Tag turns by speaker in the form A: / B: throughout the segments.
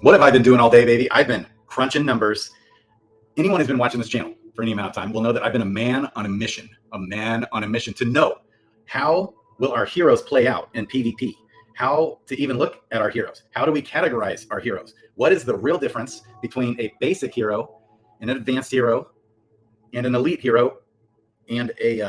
A: What have I been doing all day, baby? I've been crunching numbers. Anyone who's been watching this channel for any amount of time will know that I've been a man on a mission to know how will our heroes play out in PvP, how to even look at our heroes. How do we categorize our heroes? What is the real difference between a basic hero, an advanced hero, and an elite hero, and a,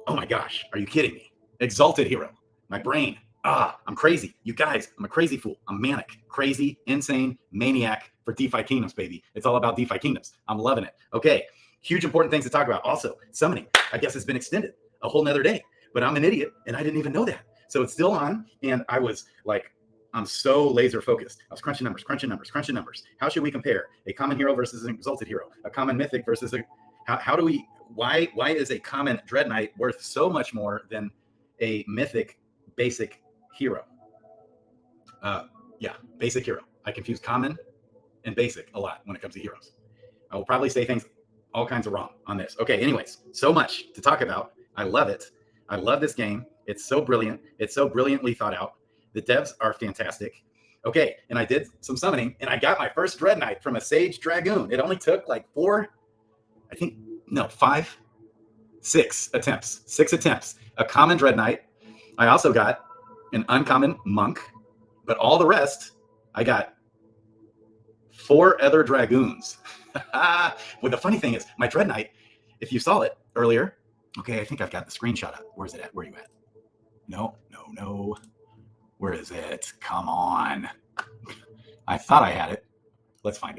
A: oh my gosh, are you kidding me? Exalted hero. My brain. I'm crazy. You guys, I'm a crazy fool. I'm manic, crazy, insane, maniac for DeFi Kingdoms, baby. It's all about DeFi Kingdoms. I'm loving it. Okay, huge important things to talk about. Also, summoning, I guess it's been extended a whole nother day, but I'm an idiot and I didn't even know that. So it's still on, and I was like, I'm so laser focused. I was crunching numbers. How should we compare a common hero versus an exalted hero? A common mythic versus a, how do we, why is a common Dread Knight worth so much more than a mythic basic hero? Yeah, basic hero. I confuse common and basic a lot when it comes to heroes. I will probably say things all kinds of wrong on this. Okay, anyways, so much to talk about. I love it. I love this game. It's so brilliant. It's so brilliantly thought out. The devs are fantastic. Okay, and I did some summoning, and I got my first Dread Knight from a Sage Dragoon. It only took like 6 attempts. A common Dread Knight. I also got an uncommon monk, but all the rest, I got 4 other dragoons. Well, the funny thing is, my Dread Knight, if you saw it earlier, okay, I think I've got the screenshot up. Where's it at? Where are you at? No. Where is it? Come on. I thought I had it. Let's find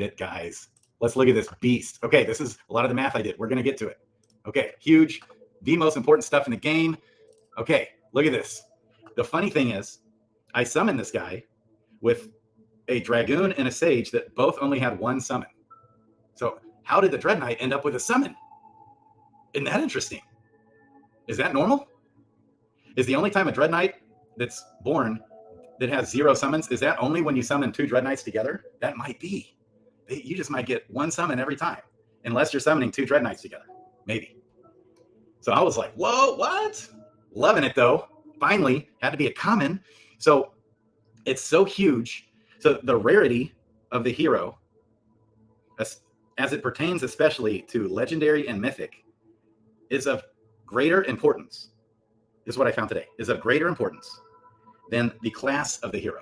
A: it, guys. Let's look at this beast. Okay, this is a lot of the math I did. We're going to get to it. Okay, huge, the most important stuff in the game. Okay, look at this. The funny thing is, I summoned this guy with a Dragoon and a Sage that both only had 1 summon. So how did the Dread Knight end up with a summon? Isn't that interesting? Is that normal? Is the only time a Dread Knight that's born that has 0 summons, is that only when you summon 2 Dread Knights together? That might be. You just might get 1 summon every time, unless you're summoning 2 Dread Knights together. Maybe. So I was like, whoa, what? Loving it, though. Finally, had to be a common. So it's so huge. So the rarity of the hero, as it pertains especially to legendary and mythic, is of greater importance, is what I found today, is of greater importance than the class of the hero.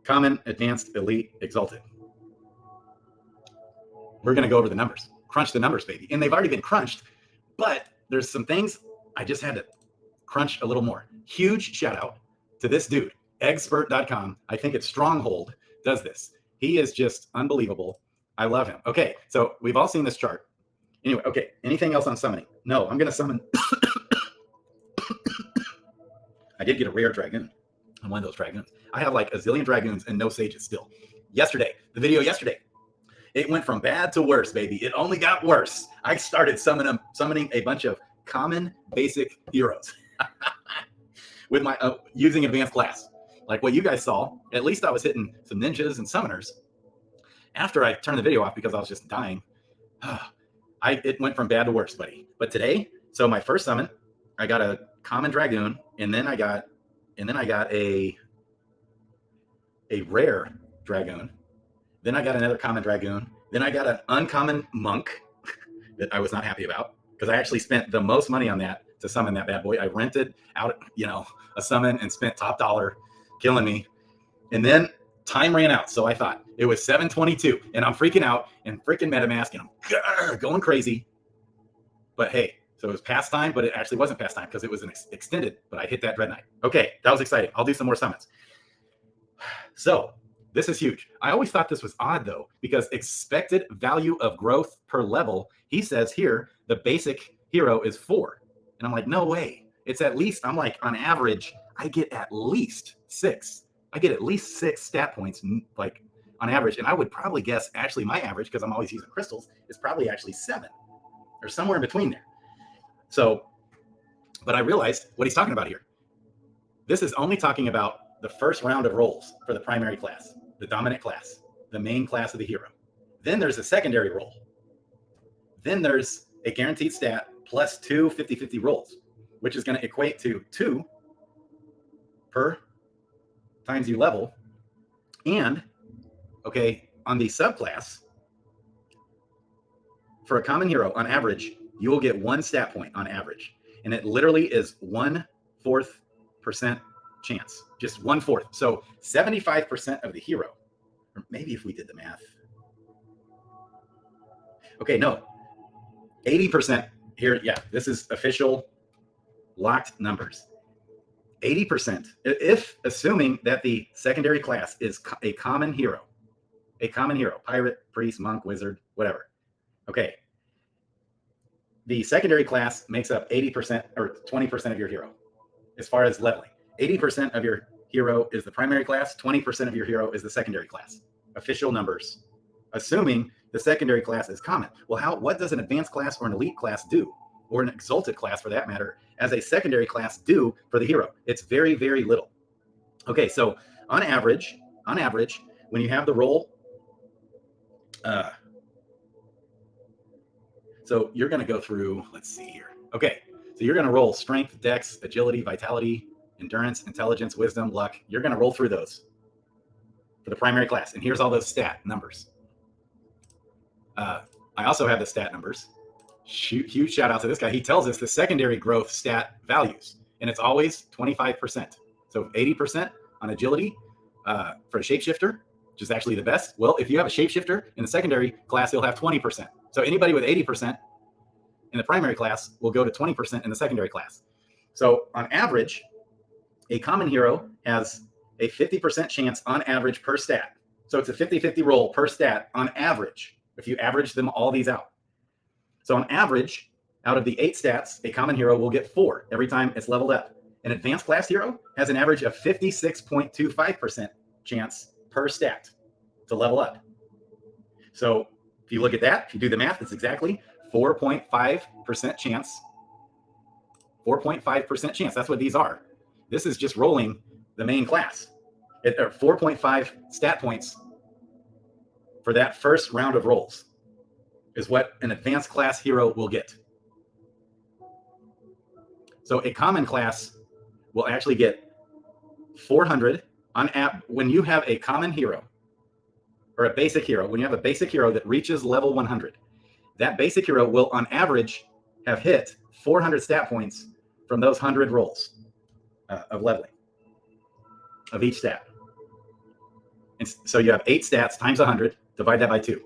A: Common, advanced, elite, exalted. We're going to go over the numbers. Crunch the numbers, baby. And they've already been crunched, but there's some things I just had to crunch a little more. Huge shout out to this dude, eggspert.com. I think it's Stronghold does this. He is just unbelievable. I love him. Okay, so we've all seen this chart. Anyway, okay, anything else on summoning? No, I'm going to summon. I did get a rare dragoon on one of those dragoons. I have like a zillion dragoons and no sages still. The video yesterday, it went from bad to worse, baby. It only got worse. I started summoning a bunch of common basic heroes with my using advanced class. Like what you guys saw, at least I was hitting some ninjas and summoners. After I turned the video off because I was just dying, it went from bad to worse, buddy. But today, so my first summon, I got a common dragoon, and then I got a rare dragoon. Then I got another common dragoon. Then I got an uncommon monk that I was not happy about because I actually spent the most money on that to summon that bad boy. I rented out, a summon and spent top dollar, killing me. And then time ran out. So I thought it was 7:22 and I'm freaking out and freaking MetaMask and I'm going crazy. But hey, so it was past time, but it actually wasn't past time because it was an extended, but I hit that Dread Knight. Okay, that was exciting. I'll do some more summons. So this is huge. I always thought this was odd though, because expected value of growth per level, he says here, the basic hero is 4. And I'm like, no way. It's at least, I'm like, on average, I get at least 6. I get at least 6 stat points, like on average. And I would probably guess actually my average, because I'm always using crystals, is probably actually 7 or somewhere in between there. So, but I realized what he's talking about here. This is only talking about the first round of rolls for the primary class, the dominant class, the main class of the hero. Then there's a secondary roll. Then there's a guaranteed stat plus 2 50-50 rolls, which is going to equate to 2 per times you level And, okay, on the subclass, for a common hero, on average, you will get 1 stat point on average. And it literally is 1/4% chance, just 1/4. So 75% of the hero, or maybe if we did the math. Okay, no, 80% here. Yeah, this is official locked numbers. 80%, if assuming that the secondary class is a common hero, pirate, priest, monk, wizard, whatever. Okay. The secondary class makes up 80% or 20% of your hero as far as leveling. 80% of your hero is the primary class, 20% of your hero is the secondary class. Official numbers, assuming the secondary class is common. Well, what does an advanced class or an elite class do, or an exalted class for that matter, as a secondary class do for the hero? It's very, very little. Okay, so on average, when you have the roll, so you're going to go through, let's see here. Okay, so you're going to roll strength, dex, agility, vitality, endurance, intelligence, wisdom, luck. You're going to roll through those for the primary class. And here's all those stat numbers. I also have the stat numbers. Huge shout out to this guy. He tells us the secondary growth stat values, and it's always 25%. So 80% on agility for a shapeshifter, which is actually the best. Well, if you have a shapeshifter in the secondary class, you'll have 20%. So anybody with 80% in the primary class will go to 20% in the secondary class. So on average, a common hero has a 50% chance on average per stat. So it's a 50-50 roll per stat on average, if you average them all these out. So on average, out of the 8 stats, a common hero will get 4 every time it's leveled up. An advanced class hero has an average of 56.25% chance per stat to level up. So if you look at that, if you do the math, it's exactly 4.5% chance. 4.5% chance. That's what these are. This is just rolling the main class. 4.5 stat points for that first round of rolls is what an advanced class hero will get. So a common class will actually get 400 on app when you have a common hero or a basic hero. When you have a basic hero that reaches level 100, that basic hero will on average have hit 400 stat points from those 100 rolls of leveling of each stat. And so you have 8 stats times 100, divide that by 2.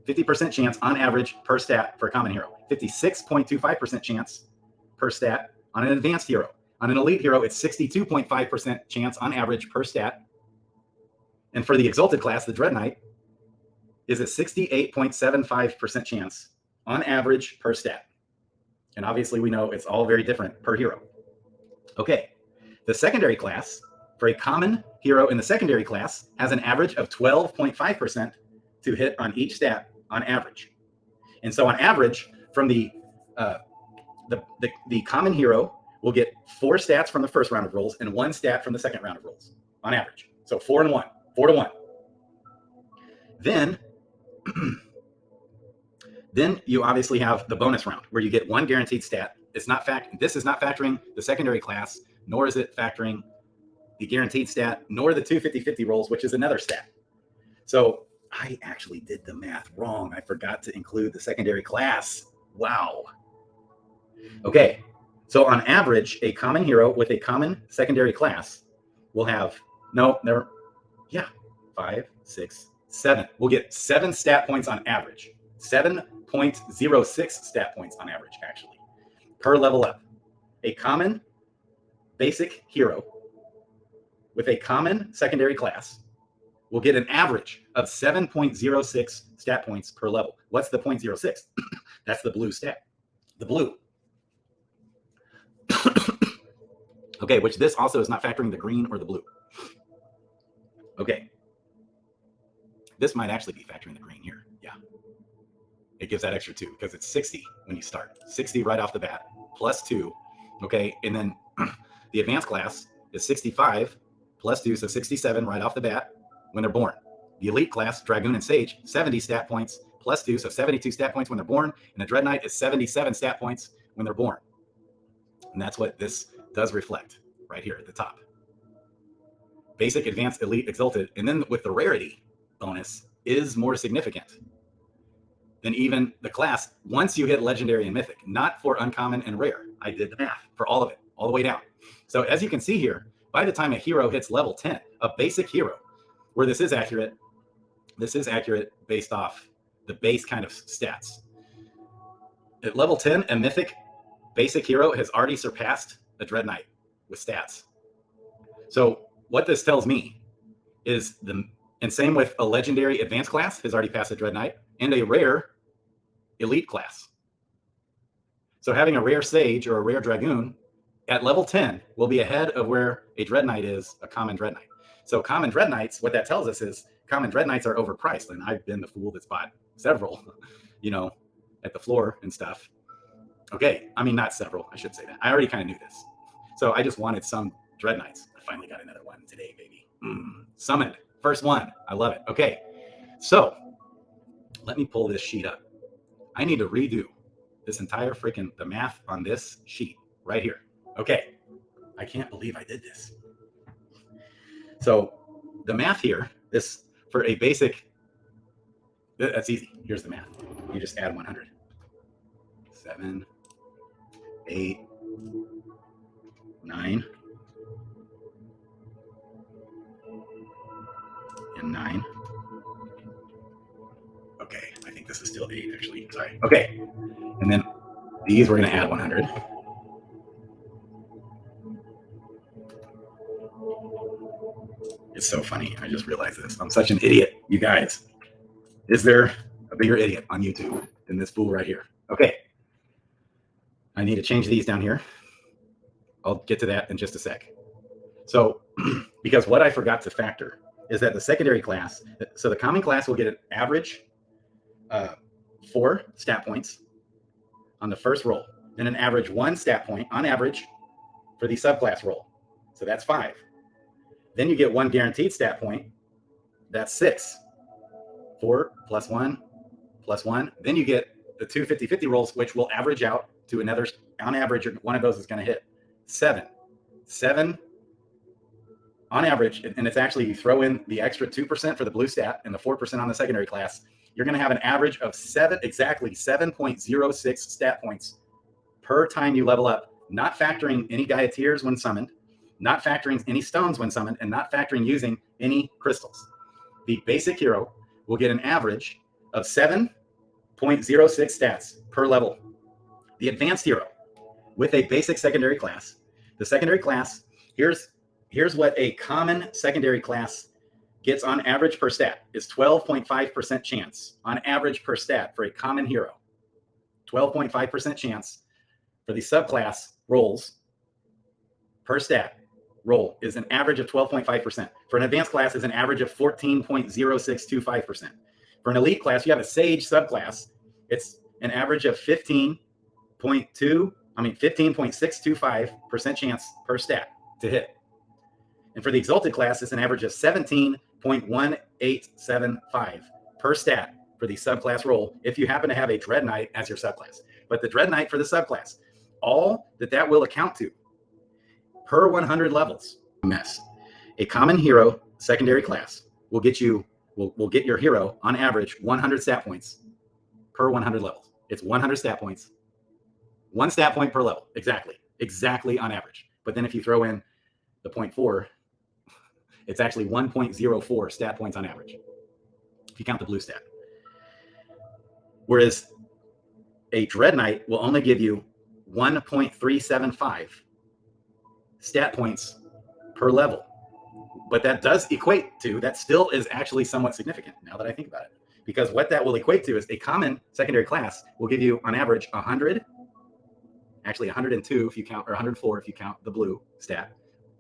A: 50% chance on average per stat for a common hero. 56.25% chance per stat on an advanced hero. On an elite hero, it's 62.5% chance on average per stat. And for the exalted class, the Dread Knight is a 68.75% chance on average per stat. And obviously we know it's all very different per hero. Okay, the secondary class, for a common hero in the secondary class, has an average of 12.5% to hit on each stat on average. And so on average, from the common hero will get 4 stats from the first round of rolls and 1 stat from the second round of rolls on average. So 4 and 1, 4 to 1. Then you obviously have the bonus round where you get 1 guaranteed stat. This is not factoring the secondary class, nor is it factoring the guaranteed stat, nor the 2 50-50 rolls, which is another stat. So I actually did the math wrong. I forgot to include the secondary class. Wow. Okay, so on average, a common hero with a common secondary class will have 5, 6, 7. We'll get 7 stat points on average. 7.06 stat points on average, actually, per level up. A common basic hero with a common secondary class will get an average of 7.06 stat points per level. What's the 0.06? That's the blue stat. The blue. Okay, which this also is not factoring the green or the blue. Okay. This might actually be factoring the green here. Yeah. It gives that extra 2 because it's 60 when you start. 60 right off the bat, plus 2. Okay, and then the advanced class is 65 plus 2, so 67 right off the bat when they're born. The elite class, Dragoon and Sage, 70 stat points plus 2, so 72 stat points when they're born. And the Dread Knight is 77 stat points when they're born. And that's what this does reflect right here at the top. basic, advanced, elite, exalted, and then with the rarity bonus is more significant than even the class once you hit legendary and mythic, not for uncommon and rare. I did the math for all of it, all the way down. So as you can see here, by the time a hero hits level 10, a basic hero, where this is accurate based off the base kind of stats. At level 10, a mythic basic hero has already surpassed a Dread Knight with stats. So what this tells me is and same with a legendary advanced class has already passed a Dread Knight and a rare elite class. So having a rare Sage or a rare Dragoon at level 10 will be ahead of where a Dread Knight is, a common Dread Knight. So common Dread Knights, what that tells us is common Dread Knights are overpriced. And I've been the fool that's bought several, at the floor and stuff. Okay, I mean, not several, I should say that. I already kind of knew this. So I just wanted some Dread Knights. I finally got another one today, baby. Summoned, first one, I love it. Okay, so let me pull this sheet up. I need to redo this entire the math on this sheet right here. Okay, I can't believe I did this. So the math here, this for a basic, that's easy. Here's the math. You just add 100. 7, 8, 9, and 9. Okay, I think this is still 8 actually. Sorry. Okay, and then these we're going to add 100. It's so funny. I just realized this. I'm such an idiot, you guys. Is there a bigger idiot on YouTube than this fool right here? Okay. I need to change these down here. I'll get to that in just a sec. So, because what I forgot to factor is that the secondary class, so the common class will get an average 4 stat points on the first roll, and an average 1 stat point on average for the subclass roll. So that's 5. Then you get 1 guaranteed stat point. That's 6. 4 plus 1 plus 1. Then you get the 2 50-50 rolls, which will average out to another, on average, one of those is going to hit 7. 7 on average, and it's actually, you throw in the extra 2% for the blue stat and the 4% on the secondary class, you're going to have an average of 7.06 stat points per time you level up, not factoring any Gaia tiers when summoned, not factoring any stones when summoned, and not factoring using any crystals. The basic hero will get an average of 7.06 stats per level. The advanced hero with a basic secondary class, the secondary class, here's what a common secondary class gets on average per stat is 12.5% chance on average per stat for a common hero. 12.5% chance for the subclass rolls per stat roll is an average of 12.5%. For an advanced class is an average of 14.0625%. For an elite class, you have a Sage subclass. It's an average of 15.625% chance per stat to hit. And for the exalted class, it's an average of 17.1875 per stat for the subclass roll if you happen to have a Dread Knight as your subclass. But the Dread Knight for the subclass, all that will account to per 100 levels, a common hero secondary class will get your hero on average 100 stat points per 100 levels. It's 100 stat points, 1 stat point per level, exactly on average. But then if you throw in the 0.4, it's actually 1.04 stat points on average if you count the blue stat. Whereas a Dread Knight will only give you 1.375 stat points per level. But that does equate to, that still is actually somewhat significant now that I think about it. Because what that will equate to is a common secondary class will give you on average 100, actually 102 if you count, or 104 if you count the blue stat.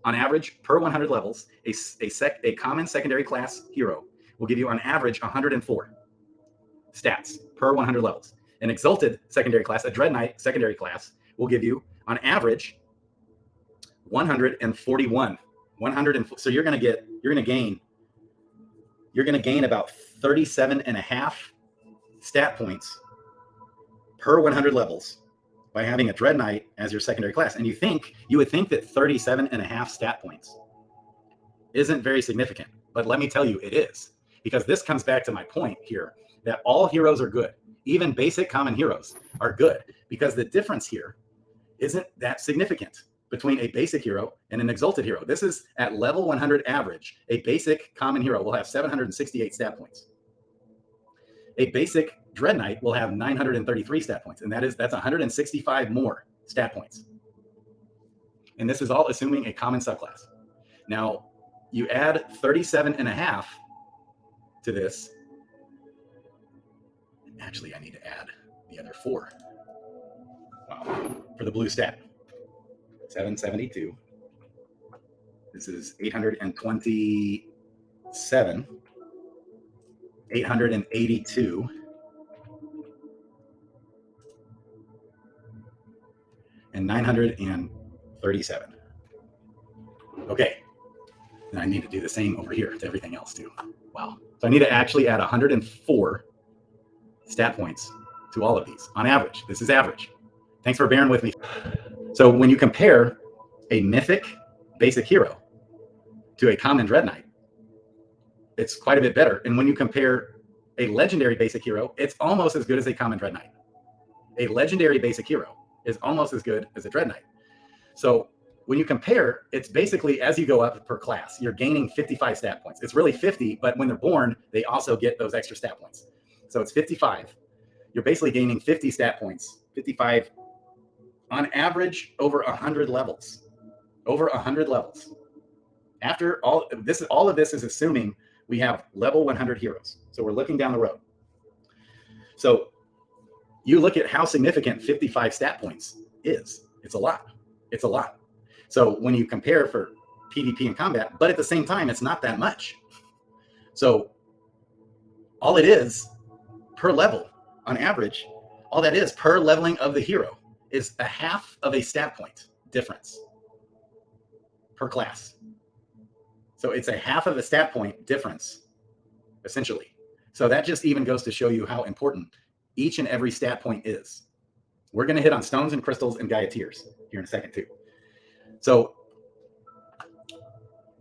A: On average, per 100 levels, a common secondary class hero will give you on average 104 stats per 100 levels. An exalted secondary class, a Dread Knight secondary class, will give you on average 141. So you're going to gain about 37.5 stat points per 100 levels by having a Dread Knight as your secondary class. And you would think that 37.5 stat points isn't very significant, but let me tell you, it is. Because this comes back to my point here, that all heroes are good. Even basic common heroes are good, because the difference here isn't that significant between a basic hero and an exalted hero. This is at level 100 average. A basic common hero will have 768 stat points. A basic Dread Knight will have 933 stat points, and that's 165 more stat points. And this is all assuming a common subclass. Now, you add 37.5 to this. Actually, I need to add the other 4. Wow. For the blue stat. 772. This is 827. 882. And 937. Okay. And I need to do the same over here to everything else too. Wow. So I need to actually add 104 stat points to all of these on average. This is average. Thanks for bearing with me. So when you compare a mythic basic hero to a common Dread Knight, it's quite a bit better. And when you compare a legendary basic hero, it's almost as good as a common Dread Knight. A legendary basic hero is almost as good as a Dread Knight. So when you compare, it's basically as you go up per class, you're gaining 55 stat points. It's really 50, but when they're born, they also get those extra stat points. So it's 55. You're basically gaining 50 stat points, 55 on average over 100 levels. Over 100 levels. After all of this is assuming we have level 100 heroes. So we're looking down the road. So you look at how significant 55 stat points is. It's a lot. It's a lot. So when you compare for PvP and combat, but at the same time, it's not that much. So all it is per level on average, all that is per leveling of the hero is a half of a stat point difference per class. So it's a half of a stat point difference, essentially. So that just even goes to show you how important each and every stat point is. We're going to hit on stones and crystals and Gaia tiers here in a second too. So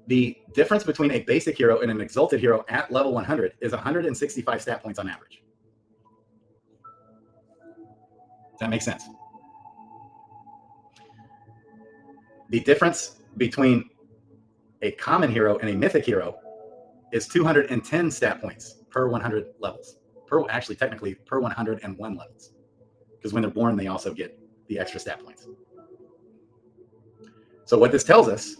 A: the difference between a basic hero and an exalted hero at level 100 is 165 stat points on average. Does that make sense? The difference between a common hero and a mythic hero is 210 stat points per 100 levels. Actually, technically, per 101 levels. Because when they're born, they also get the extra stat points. So what this tells us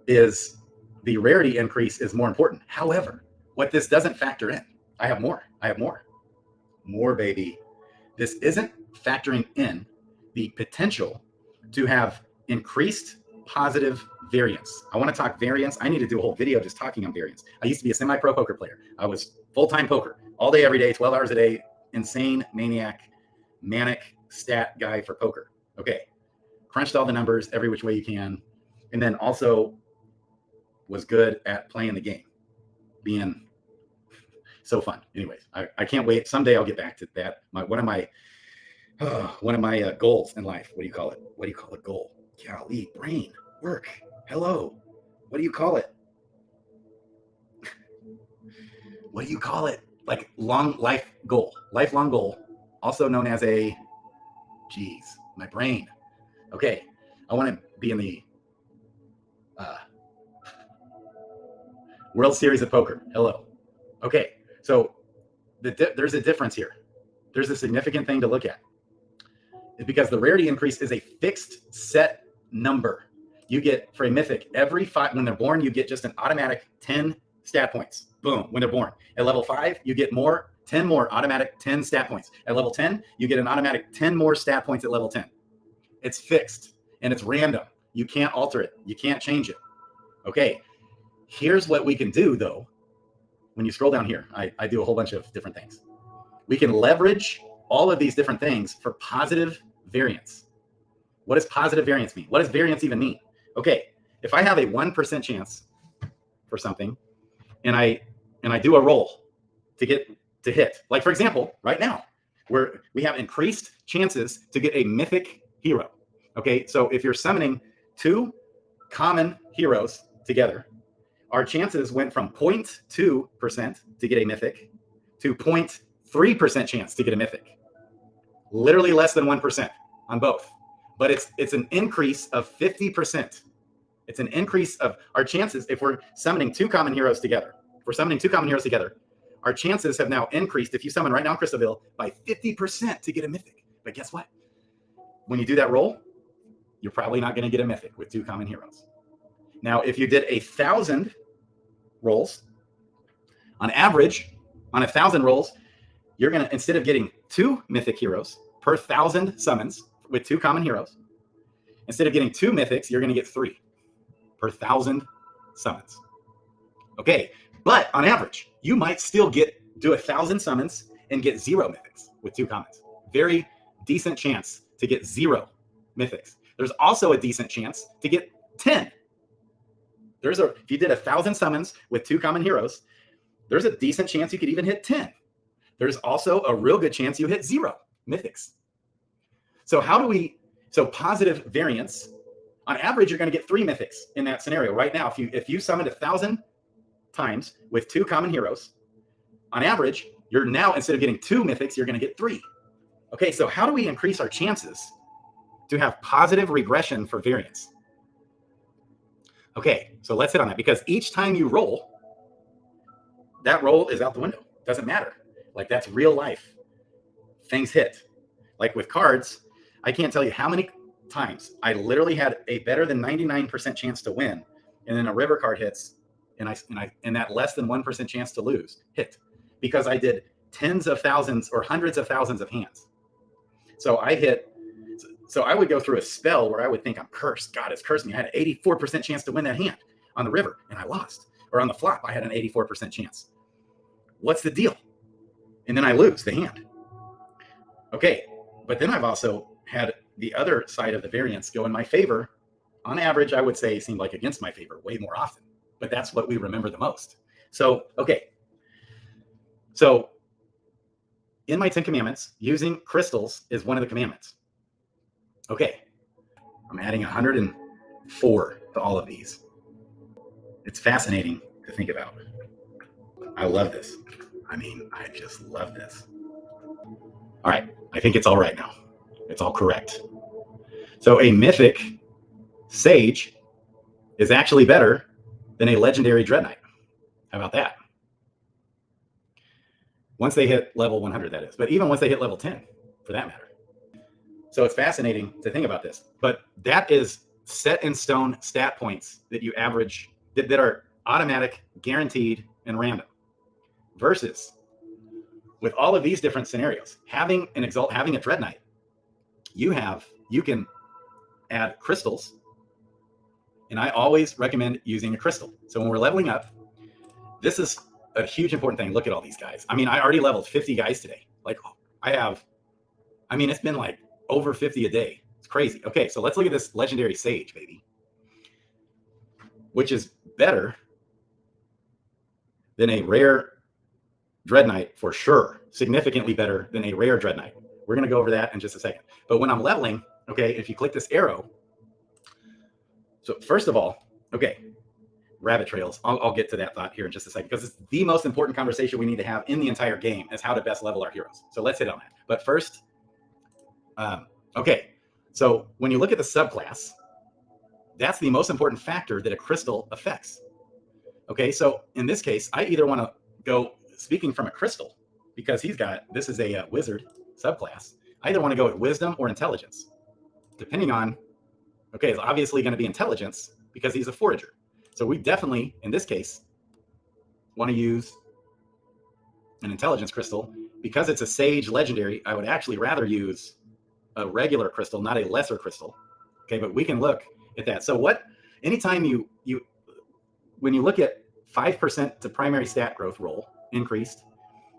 A: is the rarity increase is more important. However, what this doesn't factor in, I have more, more baby. This isn't factoring in the potential to have increased positive variance. I want to talk variance. I need to do a whole video just talking on variance. I used to be a semi-pro poker player. I was full-time poker all day, every day, 12 hours a day, insane, maniac, manic stat guy for poker. Okay. Crunched all the numbers every which way you can. And then also was good at playing the game, being so fun. Anyways, I can't wait. Someday I'll get back to that. One of my goals in life. What do you call it? What do you call a goal? Golly, brain, work. Hello. What do you call it? What do you call it? Like lifelong goal, also known as a, my brain. Okay. I want to be in the World Series of Poker. Hello. Okay. So there's a difference here. There's a significant thing to look at. It's because the rarity increase is a fixed set number. You get, for a mythic, every 5, when they're born, you get just an automatic 10 stat points. Boom, when they're born. At level 5, you get 10 more automatic 10 stat points. At level 10, you get an automatic 10 more stat points at level 10. It's fixed and it's random. You can't alter it. You can't change it. Okay, here's what we can do though. When you scroll down here, I do a whole bunch of different things. We can leverage all of these different things for positive variance. What does positive variance mean? What does variance even mean? Okay, if I have a 1% chance for something and I do a roll to hit, like for example, right now, we have increased chances to get a mythic hero. Okay, so if you're summoning 2 common heroes together, our chances went from 0.2% to get a mythic to 0.3% chance to get a mythic. Literally less than 1% on both. But it's an increase of 50%. It's an increase of our chances if we're summoning two common heroes together. If we're summoning two common heroes together, our chances have now increased, if you summon right now in Crystalville, by 50% to get a mythic. But guess what? When you do that roll, you're probably not going to get a mythic with two common heroes. Now, if you did 1,000 rolls, on average, on 1,000 rolls, you're going to, instead of getting 2 mythic heroes per 1,000 summons with 2 common heroes, instead of getting 2 mythics, you're going to get 3 per 1,000 summons. Okay, but on average, you might still do 1,000 summons and get 0 mythics with 2 commons. Very decent chance to get 0 mythics. There's also a decent chance to get 10. If you did 1,000 summons with 2 common heroes, there's a decent chance you could even hit 10. There's also a real good chance you hit 0 mythics. So positive variance, on average, you're going to get 3 mythics in that scenario. Right now, if you summoned 1,000 times with 2 common heroes, on average, you're now, instead of getting 2 mythics, you're going to get 3. Okay, so how do we increase our chances to have positive regression for variance? Okay, so let's hit on that, because each time you roll, that roll is out the window. Doesn't matter. Like, that's real life. Things hit. Like with cards, I can't tell you how many times I literally had a better than 99% chance to win, and then a river card hits, and that less than 1% chance to lose hit, because I did tens of thousands or hundreds of thousands of hands. So I would go through a spell where I would think I'm cursed. God has cursed me. I had an 84% chance to win that hand on the river, and I lost. Or on the flop, I had an 84% chance. What's the deal? And then I lose the hand. Okay, but then I've also had the other side of the variance go in my favor. On average, I would say it seemed like against my favor way more often. But that's what we remember the most. So, okay. So in my 10 commandments, using crystals is one of the commandments. Okay, I'm adding 104 to all of these. It's fascinating to think about. I love this. I mean, I just love this. All right, I think it's all right now. It's all correct. So a mythic sage is actually better than a legendary Dread Knight. How about that? Once they hit level 100, that is. But even once they hit level 10, for that matter. So it's fascinating to think about this. But that is set in stone stat points that you average, that are automatic, guaranteed, and random. Versus with all of these different scenarios, having a Dread Knight, you can add crystals. And I always recommend using a crystal. So when we're leveling up, this is a huge important thing. Look at all these guys. I mean, I already leveled 50 guys today. Like it's been like over 50 a day. It's crazy. Okay, so let's look at this legendary sage, baby, which is better than a rare Dread Knight for sure. Significantly better than a rare Dread Knight. We're going to go over that in just a second. But when I'm leveling, okay, if you click this arrow, so first of all, okay, rabbit trails. I'll get to that thought here in just a second, because it's the most important conversation we need to have in the entire game is how to best level our heroes. So let's hit on that. But first, okay, so when you look at the subclass, that's the most important factor that a crystal affects. Okay, so in this case, I either want to go, speaking from a crystal, because this is a wizard subclass, I either want to go with wisdom or intelligence, depending on, okay, it's obviously going to be intelligence because he's a forager. So we definitely, in this case, want to use an intelligence crystal. Because it's a sage legendary, I would actually rather use a regular crystal, not a lesser crystal. Okay, but we can look at that. So anytime when you look at 5% to primary stat growth roll increased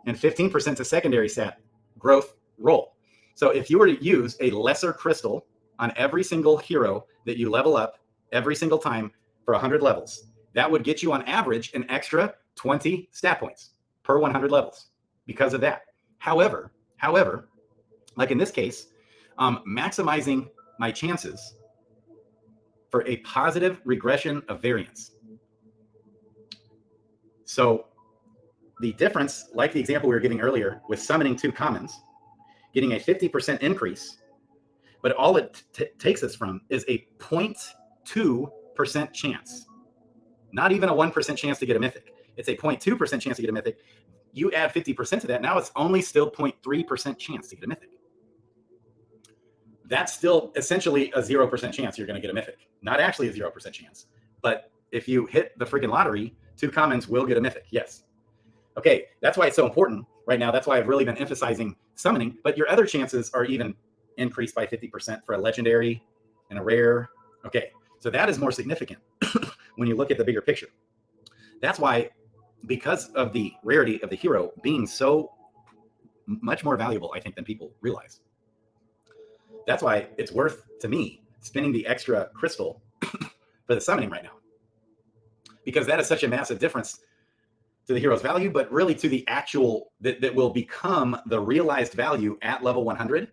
A: and 15% to secondary stat growth roll. So if you were to use a lesser crystal on every single hero that you level up every single time for 100 levels, that would get you on average an extra 20 stat points per 100 levels because of that. However, like in this case, maximizing my chances for a positive regression of variance. So the difference, like the example we were giving earlier with summoning 2 commons, getting a 50% increase, but all it takes us from is a 0.2% chance. Not even a 1% chance to get a mythic. It's a 0.2% chance to get a mythic. You add 50% to that, now it's only still 0.3% chance to get a mythic. That's still essentially a 0% chance you're going to get a mythic. Not actually a 0% chance, but if you hit the freaking lottery, 2 commons will get a mythic. Yes. Okay, that's why it's so important right now. That's why I've really been emphasizing summoning, but your other chances are even increased by 50% for a legendary and a rare. Okay, so that is more significant when you look at the bigger picture. That's why, because of the rarity of the hero being so much more valuable, I think, than people realize. That's why it's worth, to me, spending the extra crystal for the summoning right now. Because that is such a massive difference to the hero's value, but really to the actual, that will become the realized value at level 100.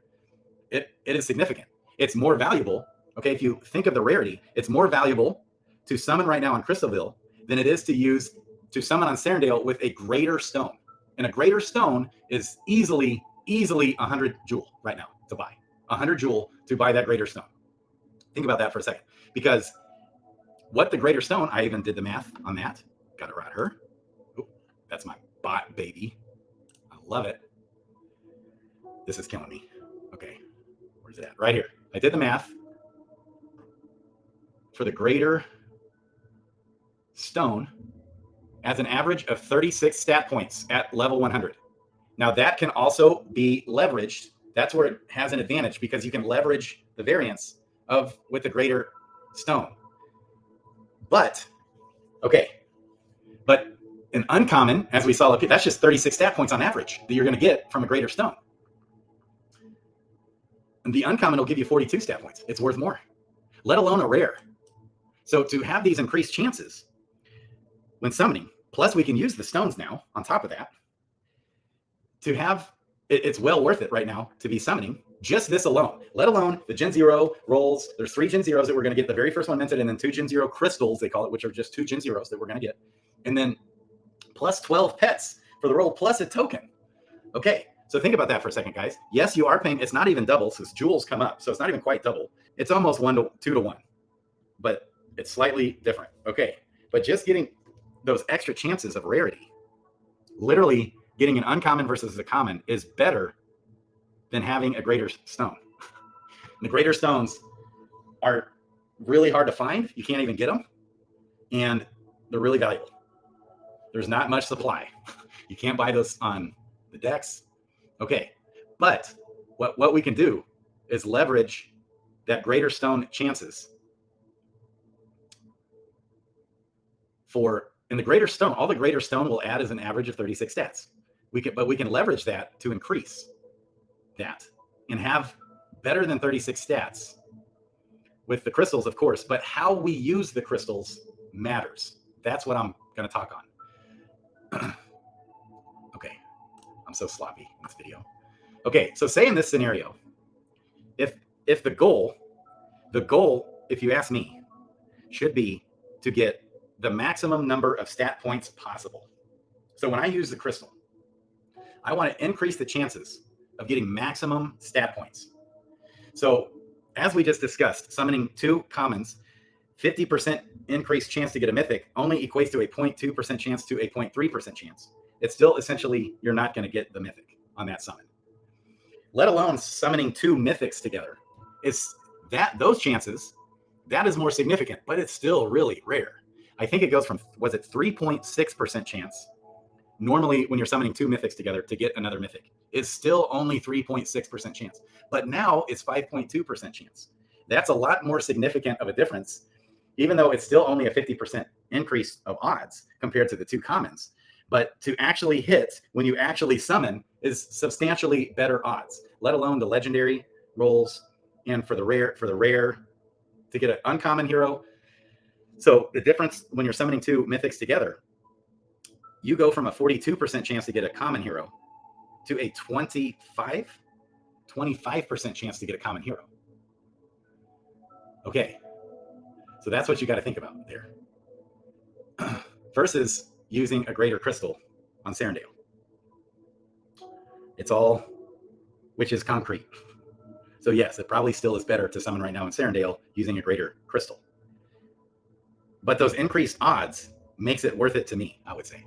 A: It is significant. It's more valuable. Okay, if you think of the rarity, it's more valuable to summon right now on Crystalville than it is to summon on Serendale with a greater stone. And a greater stone is easily 100 jewel right now to buy. 100 jewel to buy that greater stone. Think about that for a second. Because what the greater stone, I even did the math on that. Got to ride her. Ooh, that's my bot baby. I love it. This is killing me. Okay, where's it at? Right here. I did the math for the greater stone as an average of 36 stat points at level 100. Now that can also be leveraged. That's where it has an advantage, because you can leverage the variance with the greater stone. But, okay, but an uncommon, as we saw up here, that's just 36 stat points on average that you're going to get from a greater stone. And the uncommon will give you 42 stat points. It's worth more, let alone a rare. So to have these increased chances when summoning, plus we can use the stones now on top of that, to have, it's well worth it right now to be summoning just this alone, let alone the Gen 0 rolls. There's 3 Gen 0s that we're going to get. The very first one minted, and then 2 Gen 0 crystals, they call it, which are just 2 Gen 0s that we're going to get. And then plus 12 pets for the roll, plus a token. Okay, so think about that for a second, guys. Yes, you are paying, it's not even double, since jewels come up. So it's not even quite double. It's almost 2 to 1, but it's slightly different. Okay, but just getting those extra chances of rarity, literally getting an uncommon versus a common, is better than having a greater stone. The greater stones are really hard to find. You can't even get them. And they're really valuable. There's not much supply. You can't buy those on the decks. Okay, but what we can do is leverage that greater stone chances in the greater stone. All the greater stone will add is an average of 36 stats. But we can leverage that to increase that and have better than 36 stats with the crystals, of course. But how we use the crystals matters. That's what I'm going to talk on. Okay, I'm so sloppy in this video. Okay, so say in this scenario, if the goal, if you ask me, should be to get the maximum number of stat points possible. So when I use the crystal, I want to increase the chances of getting maximum stat points. So as we just discussed, summoning 2 commons, 50% increased chance to get a mythic only equates to a 0.2% chance to a 0.3% chance. It's still essentially, you're not going to get the mythic on that summon. Let alone summoning 2 mythics together. Those chances, that is more significant, but it's still really rare. I think it goes from, was it 3.6% chance? Normally, when you're summoning 2 mythics together to get another mythic, it's still only 3.6% chance. But now it's 5.2% chance. That's a lot more significant of a difference, even though it's still only a 50% increase of odds compared to the 2 commons. But to actually hit when you actually summon is substantially better odds, let alone the legendary rolls and for the rare to get an uncommon hero. So the difference when you're summoning 2 mythics together, you go from a 42% chance to get a common hero to a 25% chance to get a common hero. Okay. So that's what you got to think about there. Versus using a greater crystal on Serendale. It's all, which is concrete. So yes, it probably still is better to summon right now in Serendale using a greater crystal. But those increased odds makes it worth it to me, I would say.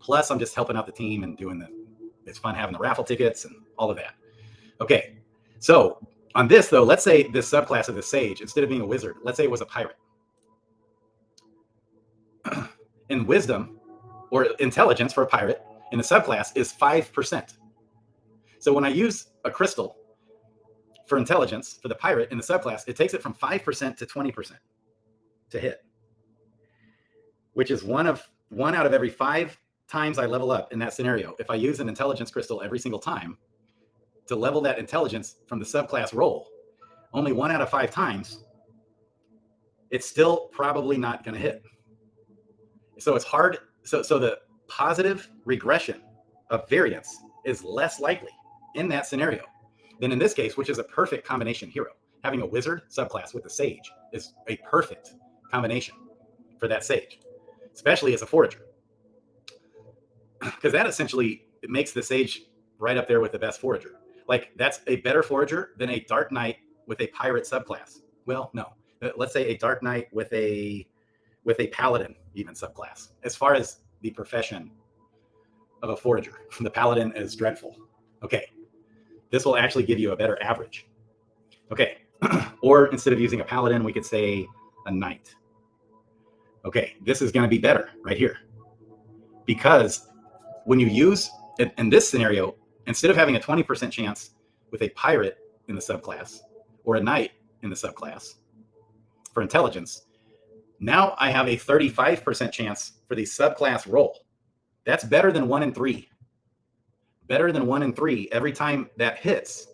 A: Plus, I'm just helping out the team and doing it's fun having the raffle tickets and all of that. Okay, so on this though, let's say this subclass of the Sage, instead of being a wizard, let's say it was a pirate. In wisdom or intelligence for a pirate in the subclass is 5%. So when I use a crystal for intelligence for the pirate in the subclass, it takes it from 5% to 20% to hit, which is one out of every 5 times I level up in that scenario. If I use an intelligence crystal every single time to level that intelligence from the subclass roll, only 1 out of 5 times, it's still probably not going to hit. So it's hard. So the positive regression of variance is less likely in that scenario than in this case, which is a perfect combination hero. Having a wizard subclass with the Sage is a perfect combination for that Sage, especially as a forager. Because that essentially makes the Sage right up there with the best forager. Like that's a better forager than a Dark Knight with a pirate subclass. Well, no, let's say a Dark Knight with a paladin even subclass. As far as the profession of a forager, the paladin is dreadful. Okay, this will actually give you a better average. Okay, or instead of using a paladin, we could say a knight. Okay, this is going to be better right here. Because when you use, in this scenario, instead of having a 20% chance with a pirate in the subclass or a knight in the subclass for intelligence, now I have a 35% chance for the subclass roll. That's better than 1 in 3. Better than 1 in 3 every time that hits.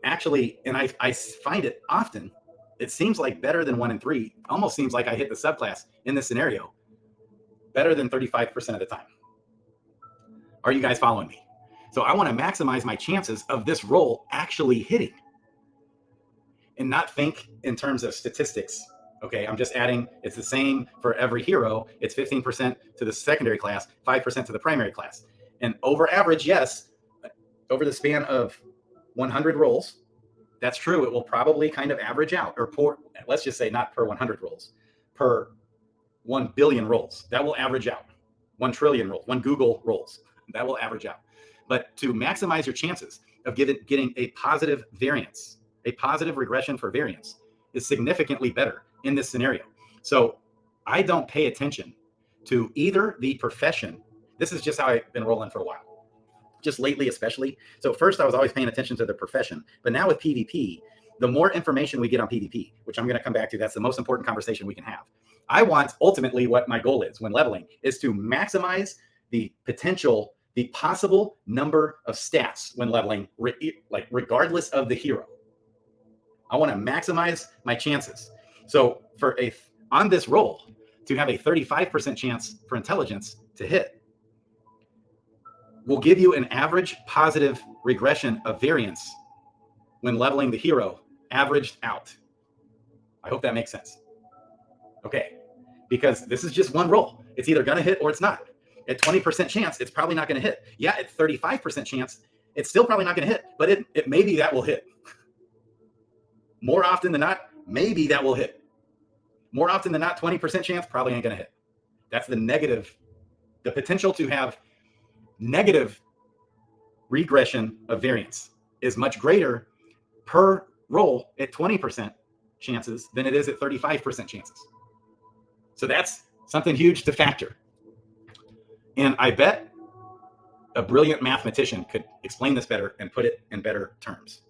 A: Actually, and I find it often, it seems like better than 1 in 3. Almost seems like I hit the subclass in this scenario better than 35% of the time. Are you guys following me? So I want to maximize my chances of this roll actually hitting and not think in terms of statistics. Okay, I'm just adding, it's the same for every hero. It's 15% to the secondary class, 5% to the primary class. And over average, yes, over the span of 100 rolls, that's true. It will probably kind of average out, or let's just say not per 100 rolls, per 1 billion rolls. That will average out. 1 trillion rolls, 1 Google rolls. That will average out. But to maximize your chances of getting a positive variance, a positive regression for variance, is significantly better in this scenario. So I don't pay attention to either the profession. This is just how I've been rolling for a while, just lately especially. So first I was always paying attention to the profession, but now with PvP, the more information we get on PvP, which I'm going to come back to, that's the most important conversation we can have. I want, ultimately what my goal is when leveling is to maximize the potential, the possible number of stats when leveling, like regardless of the hero. I want to maximize my chances. So on this roll, to have a 35% chance for intelligence to hit will give you an average positive regression of variance when leveling the hero averaged out. I hope that makes sense. Okay, because this is just one roll. It's either going to hit or it's not. At 20% chance, it's probably not going to hit. Yeah, at 35% chance, it's still probably not going to hit, but it maybe that will hit. More often than not, maybe that will hit. More often than not, 20% chance, probably ain't going to hit. That's the negative. The potential to have negative regression of variance is much greater per roll at 20% chances than it is at 35% chances. So that's something huge to factor. And I bet a brilliant mathematician could explain this better and put it in better terms.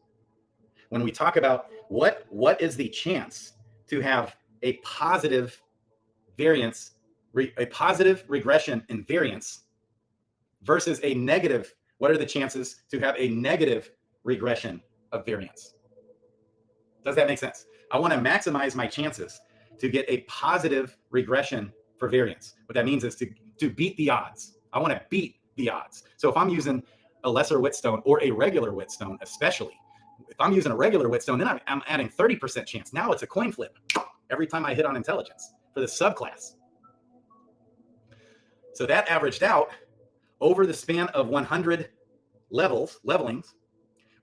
A: When we talk about what is the chance to have a positive variance, a positive regression in variance versus a negative, what are the chances to have a negative regression of variance? Does that make sense? I want to maximize my chances to get a positive regression for variance. What that means is to beat the odds. I want to beat the odds. So if I'm using a lesser whetstone or a regular whetstone, especially, if I'm using a regular whetstone, then I'm adding 30% chance. Now it's a coin flip. every time I hit on intelligence for the subclass. So that averaged out over the span of 100 levelings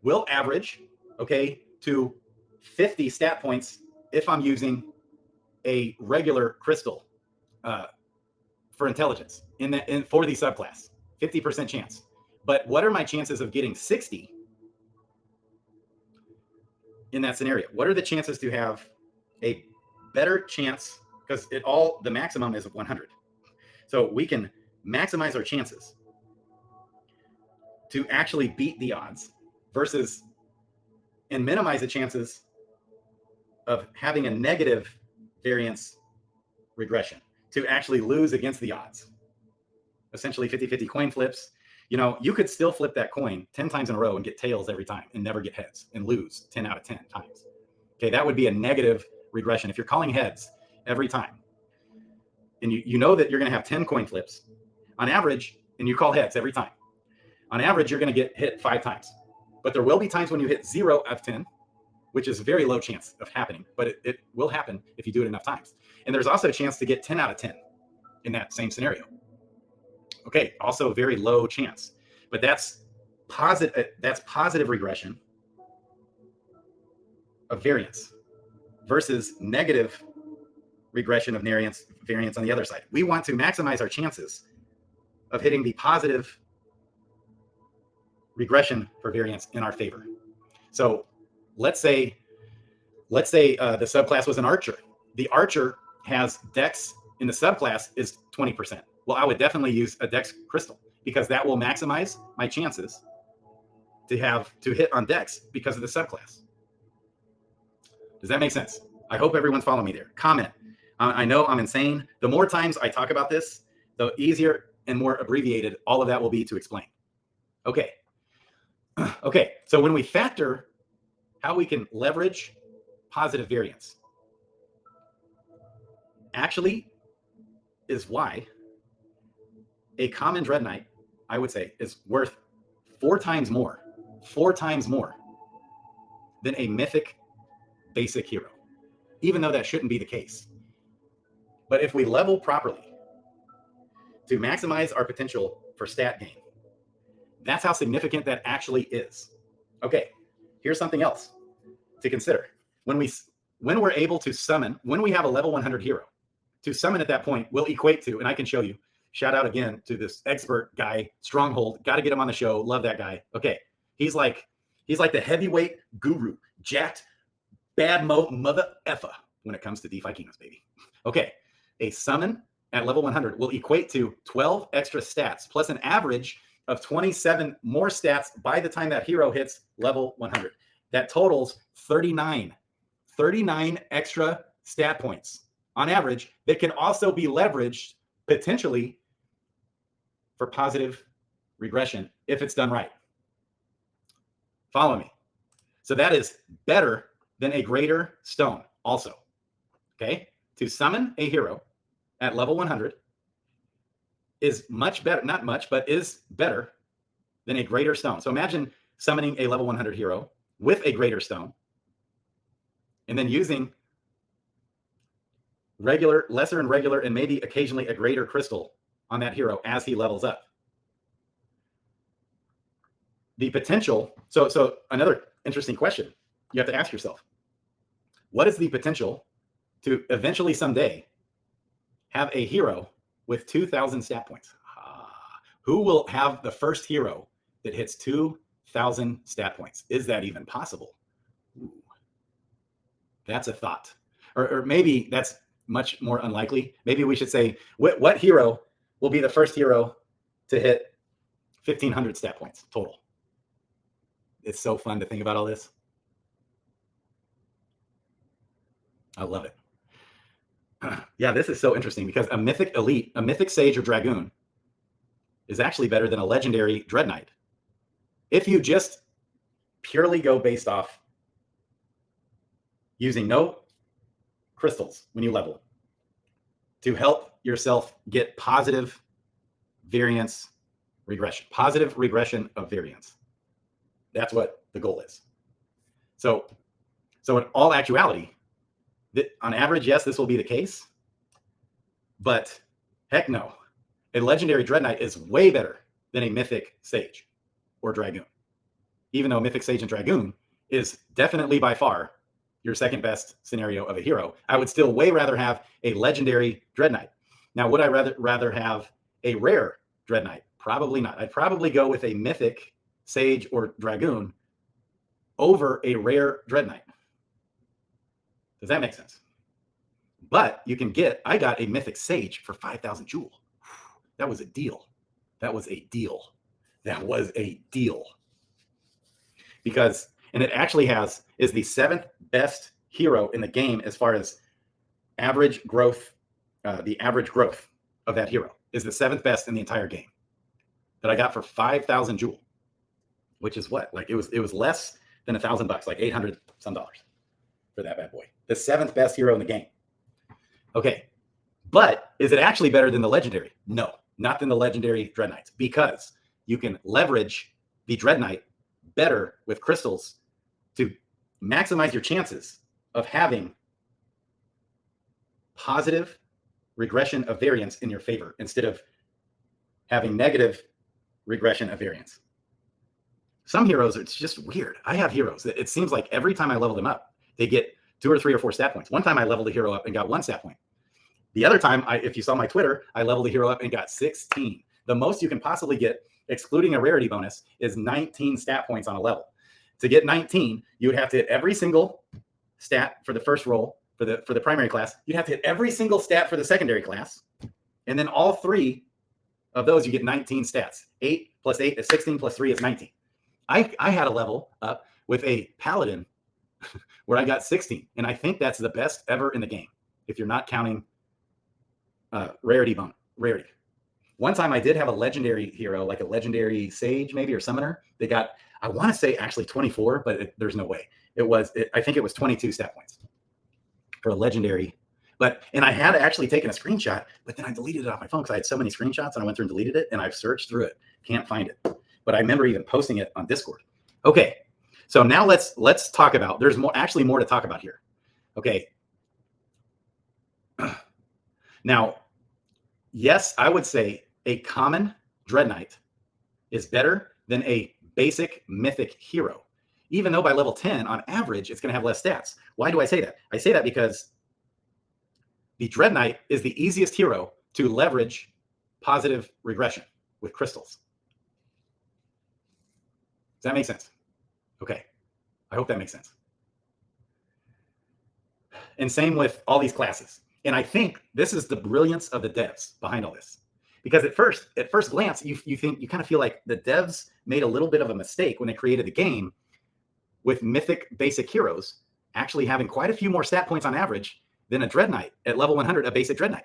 A: will average, okay, to 50 stat points if I'm using a regular crystal for intelligence for the subclass, 50% chance. But what are my chances of getting 60 in that scenario? What are the chances to have a better chance? Because the maximum is 100. So we can maximize our chances to actually beat the odds versus and minimize the chances of having a negative variance regression to actually lose against the odds. Essentially 50-50 coin flips. You know, you could still flip that coin 10 times in a row and get tails every time and never get heads and lose 10 out of 10 times. Okay, that would be a negative regression. If you're calling heads every time and you know that you're going to have 10 coin flips on average and you call heads every time, on average, you're going to get hit 5 times. But there will be times when you hit 0 out of 10, which is a very low chance of happening, but it will happen if you do it enough times. And there's also a chance to get 10 out of 10 in that same scenario. Okay, also a very low chance, but that's positive regression of variance versus negative regression of variance on the other side. We want to maximize our chances of hitting the positive regression for variance in our favor. So let's say the subclass was an archer. The archer has dex in the subclass is 20%. Well, I would definitely use a dex crystal because that will maximize my chances to hit on dex because of the subclass. Does that make sense? I hope everyone's following me there. Comment. I know I'm insane. The more times I talk about this, the easier and more abbreviated all of that will be to explain. Okay. Okay. So when we factor how we can leverage positive variance, actually is why a common Dread Knight, I would say, is worth 4 times more than a mythic basic hero, even though that shouldn't be the case. But if we level properly to maximize our potential for stat gain, that's how significant that actually is. Okay, here's something else to consider. When we're able to summon, when we have a level 100 hero, to summon at that point will equate to, and I can show you, shout out again to this expert guy, Stronghold. Got to get him on the show. Love that guy. Okay. He's like the heavyweight guru, jacked, bad mother effer when it comes to DeFi Kingdoms, baby. Okay. A summon at level 100 will equate to 12 extra stats plus an average of 27 more stats by the time that hero hits level 100. That totals 39 extra stat points on average that can also be leveraged potentially for positive regression if it's done right. Follow me. So that is better than a greater stone also. Okay? To summon a hero at level 100 is much better, not much, but is better than a greater stone. So imagine summoning a level 100 hero with a greater stone and then using regular, lesser and regular, and maybe occasionally a greater crystal on that hero as he levels up. The potential, so another interesting question you have to ask yourself, what is the potential to eventually someday have a hero with 2,000 stat points? Who will have the first hero that hits 2,000 stat points? Is that even possible? Ooh, that's a thought. Or maybe that's much more unlikely. Maybe we should say, what hero will be the first hero to hit 1,500 stat points total? It's so fun to think about all this. I love it. Yeah, this is so interesting because a mythic elite, a mythic sage or dragoon is actually better than a legendary Dread Knight. If you just purely go based off using no crystals when you level to help yourself get positive variance regression, positive regression of variance. That's what the goal is. So in all actuality, On average, yes, this will be the case. But heck no. A legendary Dread Knight is way better than a Mythic Sage or Dragoon. Even though Mythic Sage and Dragoon is definitely by far your second best scenario of a hero, I would still way rather have a legendary Dread Knight. Now, would I rather have a rare Dread Knight? Probably not. I'd probably go with a Mythic Sage or Dragoon over a rare Dread Knight. Does that make sense? But you can get, I got a Mythic Sage for 5,000 jewel. That was a deal. That was a deal. That was a deal. Because, and it actually is the 7th best hero in the game as far as average growth. The average growth of that hero is the 7th best in the entire game that I got for 5,000 jewel, which is what? Like it was less than $1,000, like 800 some dollars for that bad boy. The 7th best hero in the game. Okay. But is it actually better than the legendary? No, not than the legendary Dread Knights, because you can leverage the Dread Knight better with crystals to maximize your chances of having positive regression of variance in your favor instead of having negative regression of variance. Some heroes, it's just weird. I have heroes that it seems like every time I level them up, they get 2 or 3 or 4 stat points. One time I leveled a hero up and got 1 stat point. The other time, if you saw my Twitter, I leveled a hero up and got 16. The most you can possibly get, excluding a rarity bonus, is 19 stat points on a level. To get 19, you would have to hit every single stat for the first roll for the primary class. You'd have to hit every single stat for the secondary class. And then all 3 of those, you get 19 stats. 8 plus 8 is 16 plus 3 is 19. I had a level up with a paladin where I got 16. And I think that's the best ever in the game, if you're not counting rarity. One time I did have a legendary hero, like a legendary sage maybe, or summoner. They got, I want to say actually 24, but there's no way. I think it was 22 stat points for a legendary. And I had actually taken a screenshot, but then I deleted it off my phone because I had so many screenshots and I went through and deleted it, and I've searched through it. Can't find it. But I remember even posting it on Discord. Okay. So now let's talk about, there's actually more to talk about here. Okay. Now, yes, I would say a common Dread Knight is better than a basic Mythic hero, even though by level 10, on average, it's going to have less stats. Why do I say that? I say that because the Dread Knight is the easiest hero to leverage positive regression with crystals. Does that make sense? Okay. I hope that makes sense. And same with all these classes. And I think this is the brilliance of the devs behind all this. Because at first glance, you kind of feel like the devs made a little bit of a mistake when they created the game with Mythic basic heroes actually having quite a few more stat points on average than a Dread Knight at level 100, a basic Dread Knight.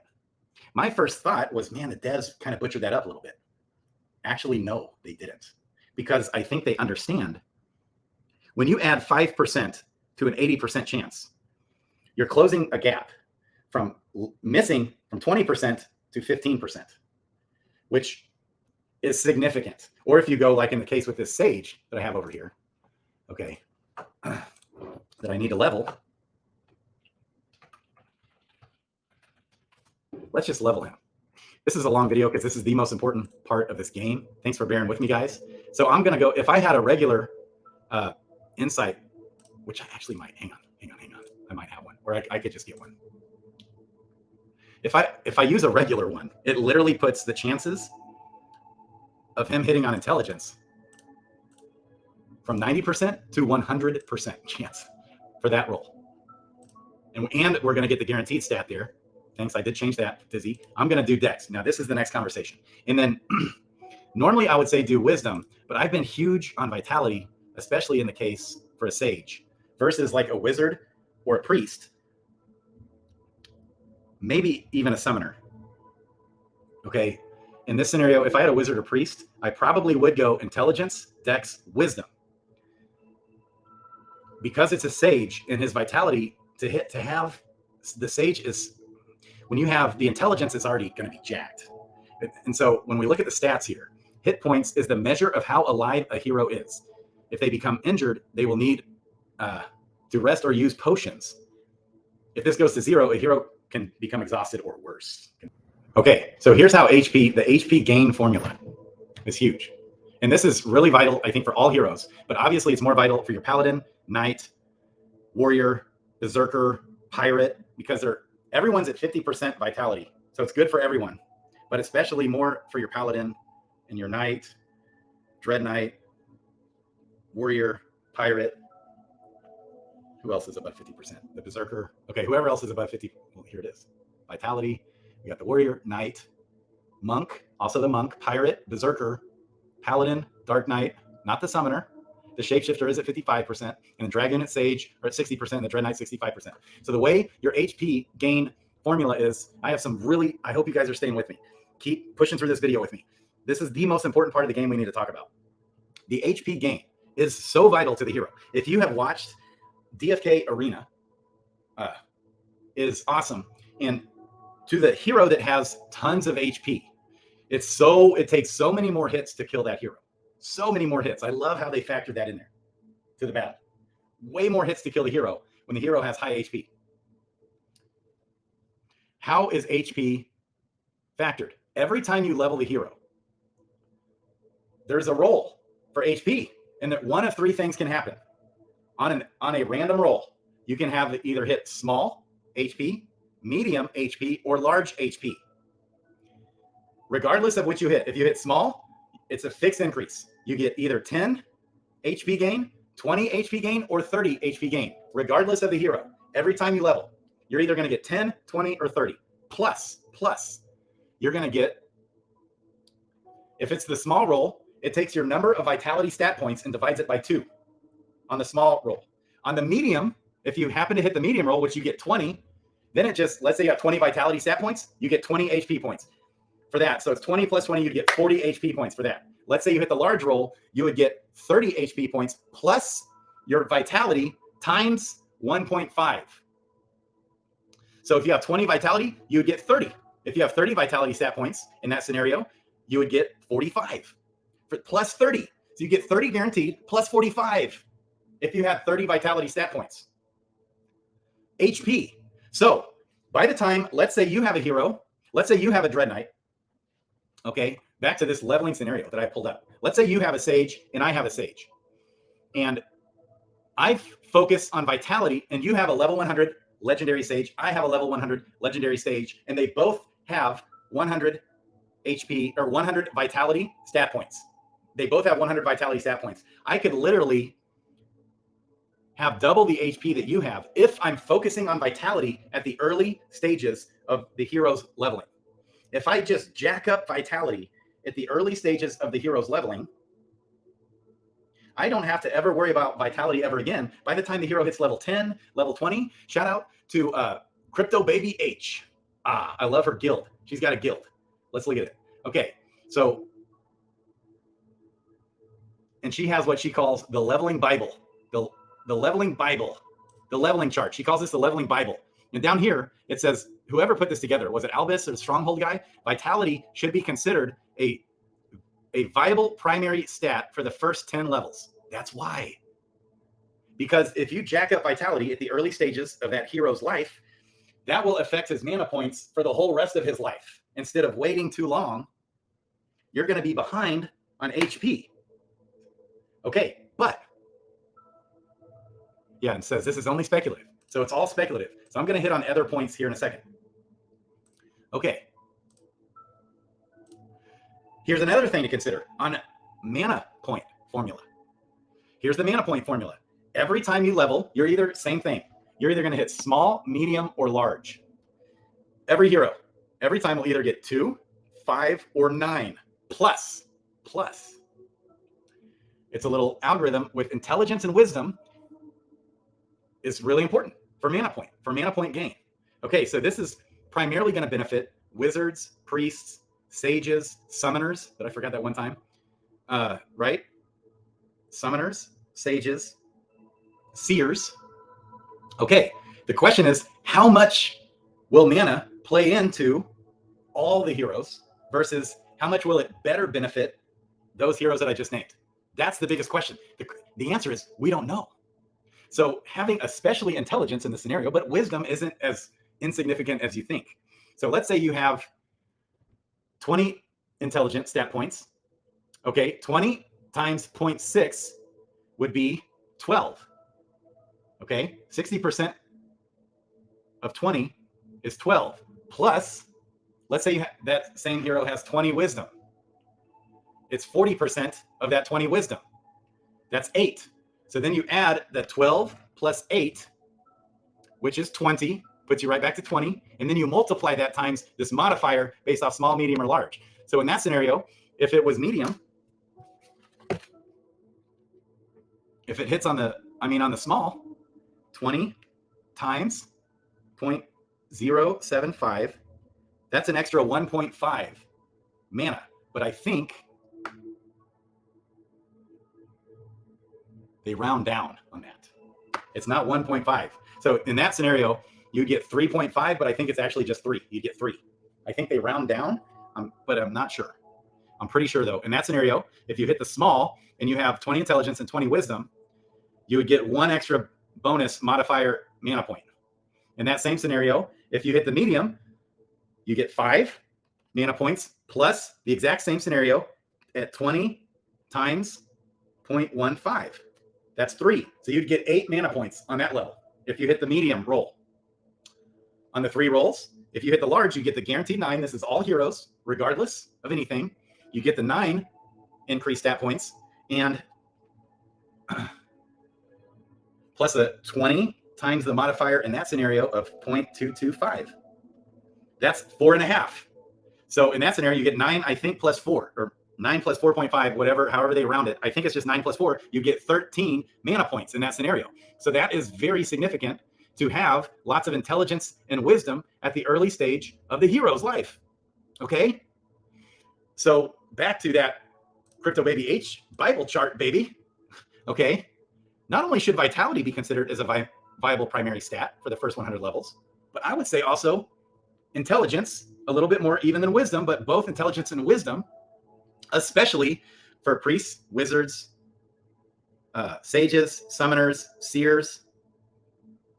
A: My first thought was, man, the devs kind of butchered that up a little bit. Actually, no, they didn't. Because I think they understand when you add 5% to an 80% chance, you're closing a gap from missing from 20% to 15%, which is significant. Or if you go like in the case with this sage that I have over here, okay, that I need to level. Let's just level him. This is a long video because this is the most important part of this game. Thanks for bearing with me, guys. So I'm going to go, if I had a regular insight, which I actually might, hang on. I might have one, or I could just get one. If I use a regular one, it literally puts the chances of him hitting on intelligence from 90% to 100% chance for that roll. And we're going to get the guaranteed stat there. Thanks, I did change that to Z. I'm going to do Dex. Now, this is the next conversation. And then normally I would say do Wisdom, but I've been huge on Vitality, especially in the case for a Sage, versus like a Wizard or a Priest, maybe even a Summoner. Okay, in this scenario, if I had a Wizard or Priest, I probably would go Intelligence, Dex, Wisdom. Because it's a Sage and his Vitality, to have the Sage is, when you have the Intelligence, it's already going to be jacked. And so when we look at the stats here, hit points is the measure of how alive a hero is. If they become injured, they will need to rest or use potions. If this goes to 0, a hero can become exhausted or worse. Okay, so here's how the HP gain formula is huge. And this is really vital, I think, for all heroes. But obviously, it's more vital for your Paladin, Knight, Warrior, Berserker, Pirate, because everyone's at 50% vitality. So it's good for everyone, but especially more for your Paladin and your Knight, Dread Knight, Warrior, Pirate. Who else is above 50%? The Berserker. Okay, whoever else is above 50, well, here it is. Vitality. We got the Warrior, Knight, Monk, also the Monk, Pirate, Berserker, Paladin, Dark Knight, not the Summoner. The Shapeshifter is at 55%, and the Dragon and Sage are at 60%, and the Dread Knight 65%. So the way your HP gain formula is, I hope you guys are staying with me. Keep pushing through this video with me. This is the most important part of the game we need to talk about. The HP gain is so vital to the hero. If you have watched DFK Arena, is awesome. And to the hero that has tons of HP, it takes so many more hits to kill that hero. So many more hits. I love how they factored that in there to the battle. Way more hits to kill the hero when the hero has high HP. How is HP factored? Every time you level the hero, there's a roll for HP, and that one of three things can happen. On a random roll, you can have it either hit small HP, medium HP, or large HP. Regardless of which you hit, if you hit small, it's a fixed increase. You get either 10 HP gain, 20 HP gain, or 30 HP gain, regardless of the hero. Every time you level, you're either going to get 10, 20, or 30. Plus, you're going to get, if it's the small roll, it takes your number of vitality stat points and divides it by 2 on the small roll. On the medium, if you happen to hit the medium roll, which you get 20, then it just, let's say you have 20 vitality stat points, you get 20 HP points for that. So it's 20 plus 20, you get 40 HP points for that. Let's say you hit the large roll, you would get 30 HP points plus your vitality times 1.5. So if you have 20 vitality, you would get 30. If you have 30 vitality stat points in that scenario, you would get 45 plus 30. So you get 30 guaranteed plus 45 if you have 30 vitality stat points. HP. So by the time, let's say you have a hero, let's say you have a Dread Knight. Okay, back to this leveling scenario that I pulled up. Let's say you have a Sage and I have a Sage. And I focus on vitality, and you have a level 100 legendary Sage. I have a level 100 legendary Sage, and they both have 100 HP or 100 vitality stat points. They both have 100 vitality stat points. I could literally have double the HP that you have if I'm focusing on vitality at the early stages of the hero's leveling. If I just jack up vitality at the early stages of the hero's leveling, I don't have to ever worry about vitality ever again. By the time the hero hits level 10, level 20, shout out to Crypto Baby H. I love her guild. She's got a guild. Let's look at it. Okay, so, and she has what she calls the leveling Bible. The leveling Bible, the leveling chart. She calls this the leveling Bible. And down here, it says, whoever put this together, was it Albus or the Stronghold guy? Vitality should be considered a viable primary stat for the first 10 levels. That's why. Because if you jack up vitality at the early stages of that hero's life, that will affect his mana points for the whole rest of his life. Instead of waiting too long, you're going to be behind on HP. Okay, but yeah, it says this is only speculative. So it's all speculative. So I'm going to hit on other points here in a second. Okay. Here's another thing to consider on mana point formula. Here's the mana point formula. Every time you level, you're either, same thing. You're either going to hit small, medium, or large. Every hero, every time will either get 2, 5, or 9 plus. It's a little algorithm with intelligence and wisdom. Is really important for mana point gain. Okay, so this is primarily going to benefit wizards, priests, sages, summoners, that I forgot that one time, right? Summoners, sages, seers. Okay, the question is, how much will mana play into all the heroes versus how much will it better benefit those heroes that I just named? That's the biggest question. The answer is we don't know. So having especially intelligence in the scenario, but wisdom isn't as insignificant as you think. So let's say you have 20 intelligent stat points. Okay, 20 times 0.6 would be 12. Okay, 60% of 20 is 12. Plus, let's say that same hero has 20 wisdom. It's 40% of that 20 wisdom. That's 8. So then you add the 12 plus 8, which is 20, puts you right back to 20. And then you multiply that times this modifier based off small, medium, or large. So in that scenario, if it was medium, if it hits on the small, 20 times 0.075, that's an extra 1.5 mana. But I think they round down on that. It's not 1.5. So in that scenario, you get 3.5, but I think it's actually just 3. You get 3. I think they round down, but I'm not sure. I'm pretty sure, though. In that scenario, if you hit the small and you have 20 intelligence and 20 wisdom, you would get 1 extra bonus modifier mana point. In that same scenario, if you hit the medium, you get 5 mana points plus the exact same scenario at 20 times 0.15. That's 3. So you'd get 8 mana points on that level if you hit the medium roll. On the 3 rolls, if you hit the large, you get the guaranteed 9. This is all heroes, regardless of anything. You get the 9 increased stat points and plus a 20 times the modifier in that scenario of 0.225. That's 4.5. So in that scenario, you get 9, I think, plus 4, or 9 plus 4.5, whatever, however they round it. I think it's just 9 plus 4. You get 13 mana points in that scenario. So that is very significant to have lots of intelligence and wisdom at the early stage of the hero's life. Okay? So back to that Crypto Baby H Bible chart, baby. Okay? Not only should vitality be considered as a viable primary stat for the first 100 levels, but I would say also intelligence, a little bit more even than wisdom, but both intelligence and wisdom, especially for priests, wizards, sages, summoners, seers,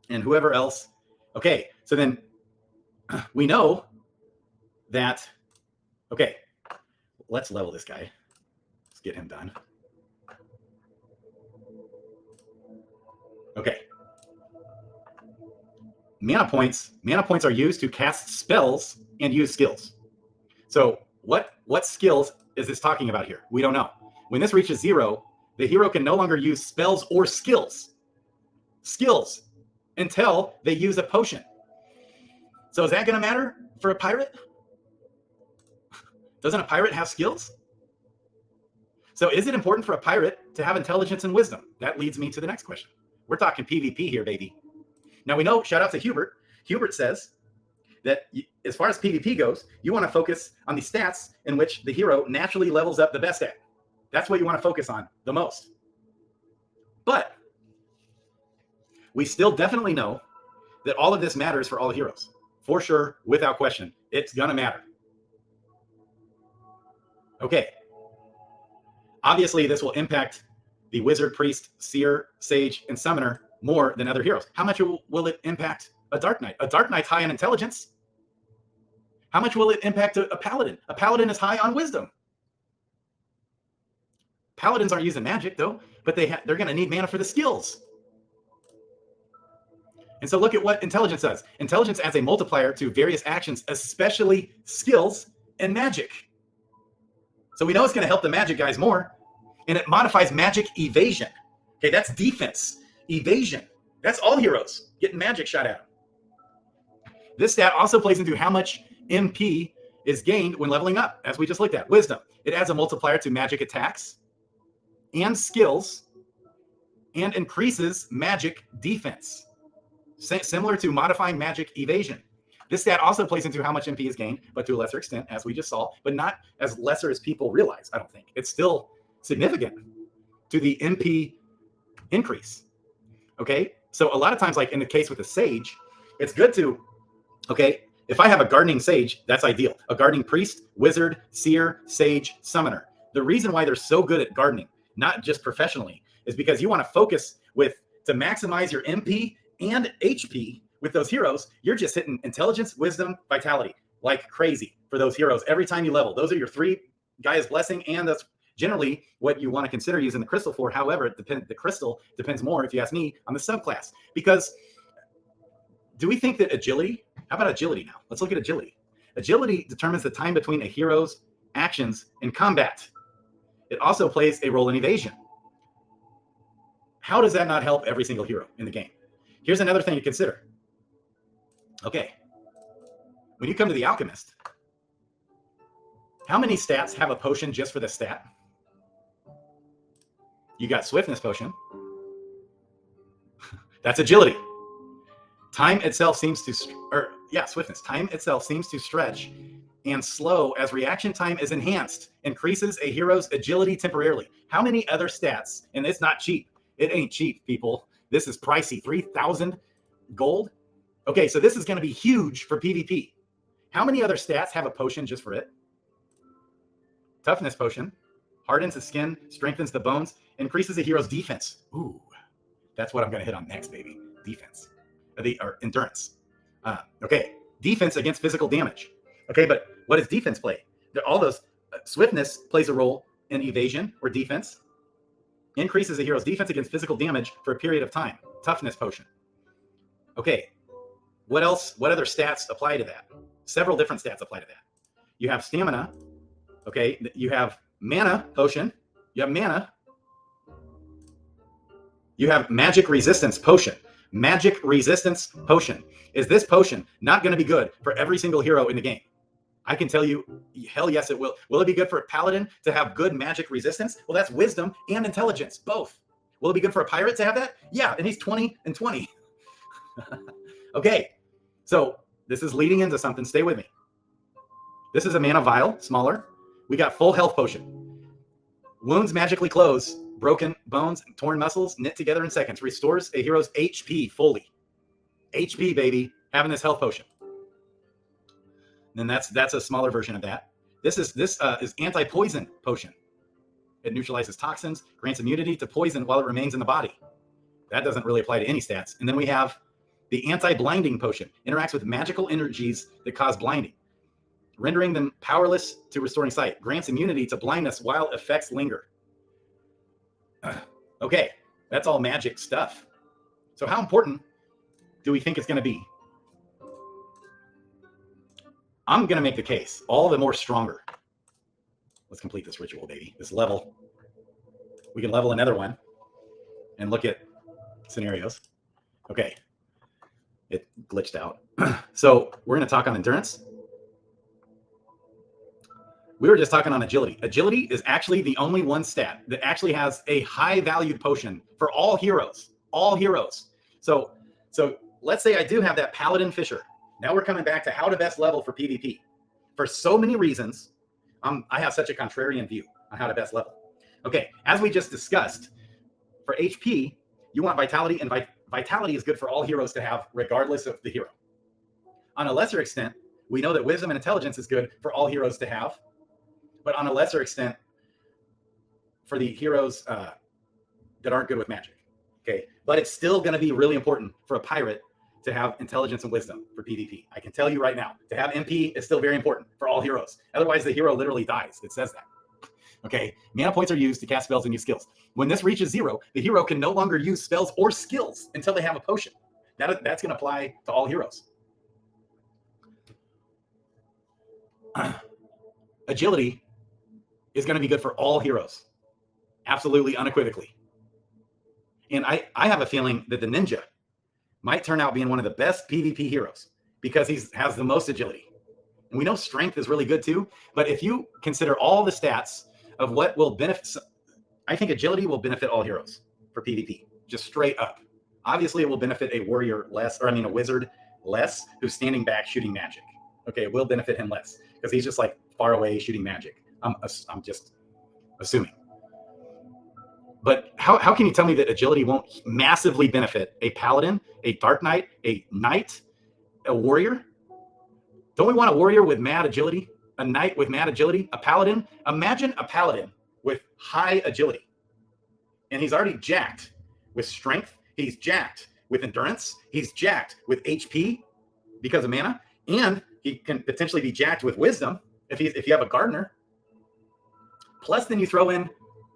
A: and whoever else. Okay, so then we know that, okay, let's level this guy. Let's get him done. Okay. Mana points are used to cast spells and use skills. So what skills is this talking about here? We don't know. When this reaches 0, the hero can no longer use spells or skills until they use a potion. So is that going to matter for a pirate? Doesn't a pirate have skills? So is it important for a pirate to have intelligence and wisdom? That leads me to the next question. We're talking PvP here, baby. Now we know, shout out to Hubert. Hubert says that as far as PvP goes, you want to focus on the stats in which the hero naturally levels up the best at. That's what you want to focus on the most. But we still definitely know that all of this matters for all heroes. For sure, without question, it's going to matter. Okay. Obviously, this will impact the wizard, priest, seer, sage, and summoner more than other heroes. How much will it impact a Dark Knight? A Dark Knight's high on intelligence. How much will it impact a Paladin? A Paladin is high on wisdom. Paladins aren't using magic, though, but they're going to need mana for the skills. And so look at what intelligence does. Intelligence adds a multiplier to various actions, especially skills and magic. So we know it's going to help the magic guys more. And it modifies magic evasion. Okay, that's defense. Evasion. That's all heroes getting magic shot at them. This stat also plays into how much MP is gained when leveling up, as we just looked at. Wisdom. It adds a multiplier to magic attacks and skills and increases magic defense. Similar to modifying magic evasion. This stat also plays into how much MP is gained, but to a lesser extent, as we just saw, but not as lesser as people realize, I don't think. It's still significant to the MP increase. Okay, so a lot of times, like in the case with the sage, it's good to, okay, if I have a gardening sage, that's ideal. A gardening priest, wizard, seer, sage, summoner. The reason why they're so good at gardening, not just professionally, is because you want to focus with to maximize your MP and HP with those heroes, you're just hitting intelligence, wisdom, vitality like crazy for those heroes every time you level. Those are your 3 Gaia's Blessing, and that's generally what you want to consider using the crystal for. However, the crystal depends more, if you ask me, on the subclass. Because do we think that agility, how about agility now? Let's look at agility. Agility determines the time between a hero's actions in combat. It also plays a role in evasion. How does that not help every single hero in the game? Here's another thing to consider. Okay, when you come to the alchemist, how many stats have a potion just for the stat? You got swiftness potion. That's agility. Time itself seems to, swiftness. Time itself seems to stretch and slow as reaction time is enhanced, increases a hero's agility temporarily. How many other stats? And it's not cheap. It ain't cheap, people. This is pricey. 3,000 gold. Okay, so this is going to be huge for PvP. How many other stats have a potion just for it? Toughness potion. Hardens the skin, strengthens the bones, increases a hero's defense. Ooh, that's what I'm going to hit on next, baby. Defense. Or endurance. Okay, defense against physical damage. Okay, but what does defense play? All those swiftness plays a role in evasion or defense. Increases a hero's defense against physical damage for a period of time. Toughness potion. Okay, what else? What other stats apply to that? Several different stats apply to that. You have stamina. Okay, you have mana potion. You have mana. You have magic resistance potion. Magic resistance potion. Is this potion not going to be good for every single hero in the game? I can tell you, hell yes, it will. Will it be good for a paladin to have good magic resistance? Well, that's wisdom and intelligence, both. Will it be good for a pirate to have that? Yeah, and he's 20 and 20. Okay, so this is leading into something. Stay with me. This is a mana vial, smaller. We got full health potion. Wounds magically close. Broken bones, torn muscles, knit together in seconds. Restores a hero's HP fully. HP, baby, having this health potion. And that's a smaller version of that. This is anti-poison potion. It neutralizes toxins, grants immunity to poison while it remains in the body. That doesn't really apply to any stats. And then we have the anti-blinding potion. Interacts with magical energies that cause blinding, rendering them powerless to restoring sight. Grants immunity to blindness while effects linger. Okay, that's all magic stuff. So how important do we think it's going to be? I'm going to make the case all the more stronger. Let's complete this ritual, baby. This level. We can level another one and look at scenarios. Okay, it glitched out. So we're going to talk on endurance. We were just talking on agility. Agility is actually the only one stat that actually has a high valued potion for all heroes. All heroes. So let's say I do have that Paladin Fisher. Now we're coming back to how to best level for PvP. For so many reasons, I have such a contrarian view on how to best level. Okay, as we just discussed, for HP, you want vitality, and vitality is good for all heroes to have regardless of the hero. On a lesser extent, we know that wisdom and intelligence is good for all heroes to have. But on a lesser extent, for the heroes that aren't good with magic, okay? But it's still going to be really important for a pirate to have intelligence and wisdom for PvP. I can tell you right now, to have MP is still very important for all heroes. Otherwise, the hero literally dies. It says that, okay? Mana points are used to cast spells and use skills. When this reaches 0, the hero can no longer use spells or skills until they have a potion. That's going to apply to all heroes. Agility is going to be good for all heroes. Absolutely, unequivocally. And I have a feeling that the ninja might turn out being one of the best PvP heroes because he has the most agility. And we know strength is really good too. But if you consider all the stats of what will benefit, I think agility will benefit all heroes for PvP, just straight up. Obviously, it will benefit a warrior less, a wizard less, who's standing back shooting magic. Okay, it will benefit him less because he's just like far away shooting magic. I'm just assuming. But how can you tell me that agility won't massively benefit a paladin, a dark knight, a knight, a warrior? Don't we want a warrior with mad agility? A knight with mad agility? A paladin? Imagine a paladin with high agility. And he's already jacked with strength He's jacked with endurance. He's jacked with HP because of mana, and he can potentially be jacked with wisdom if you have a gardener. Plus, then you throw in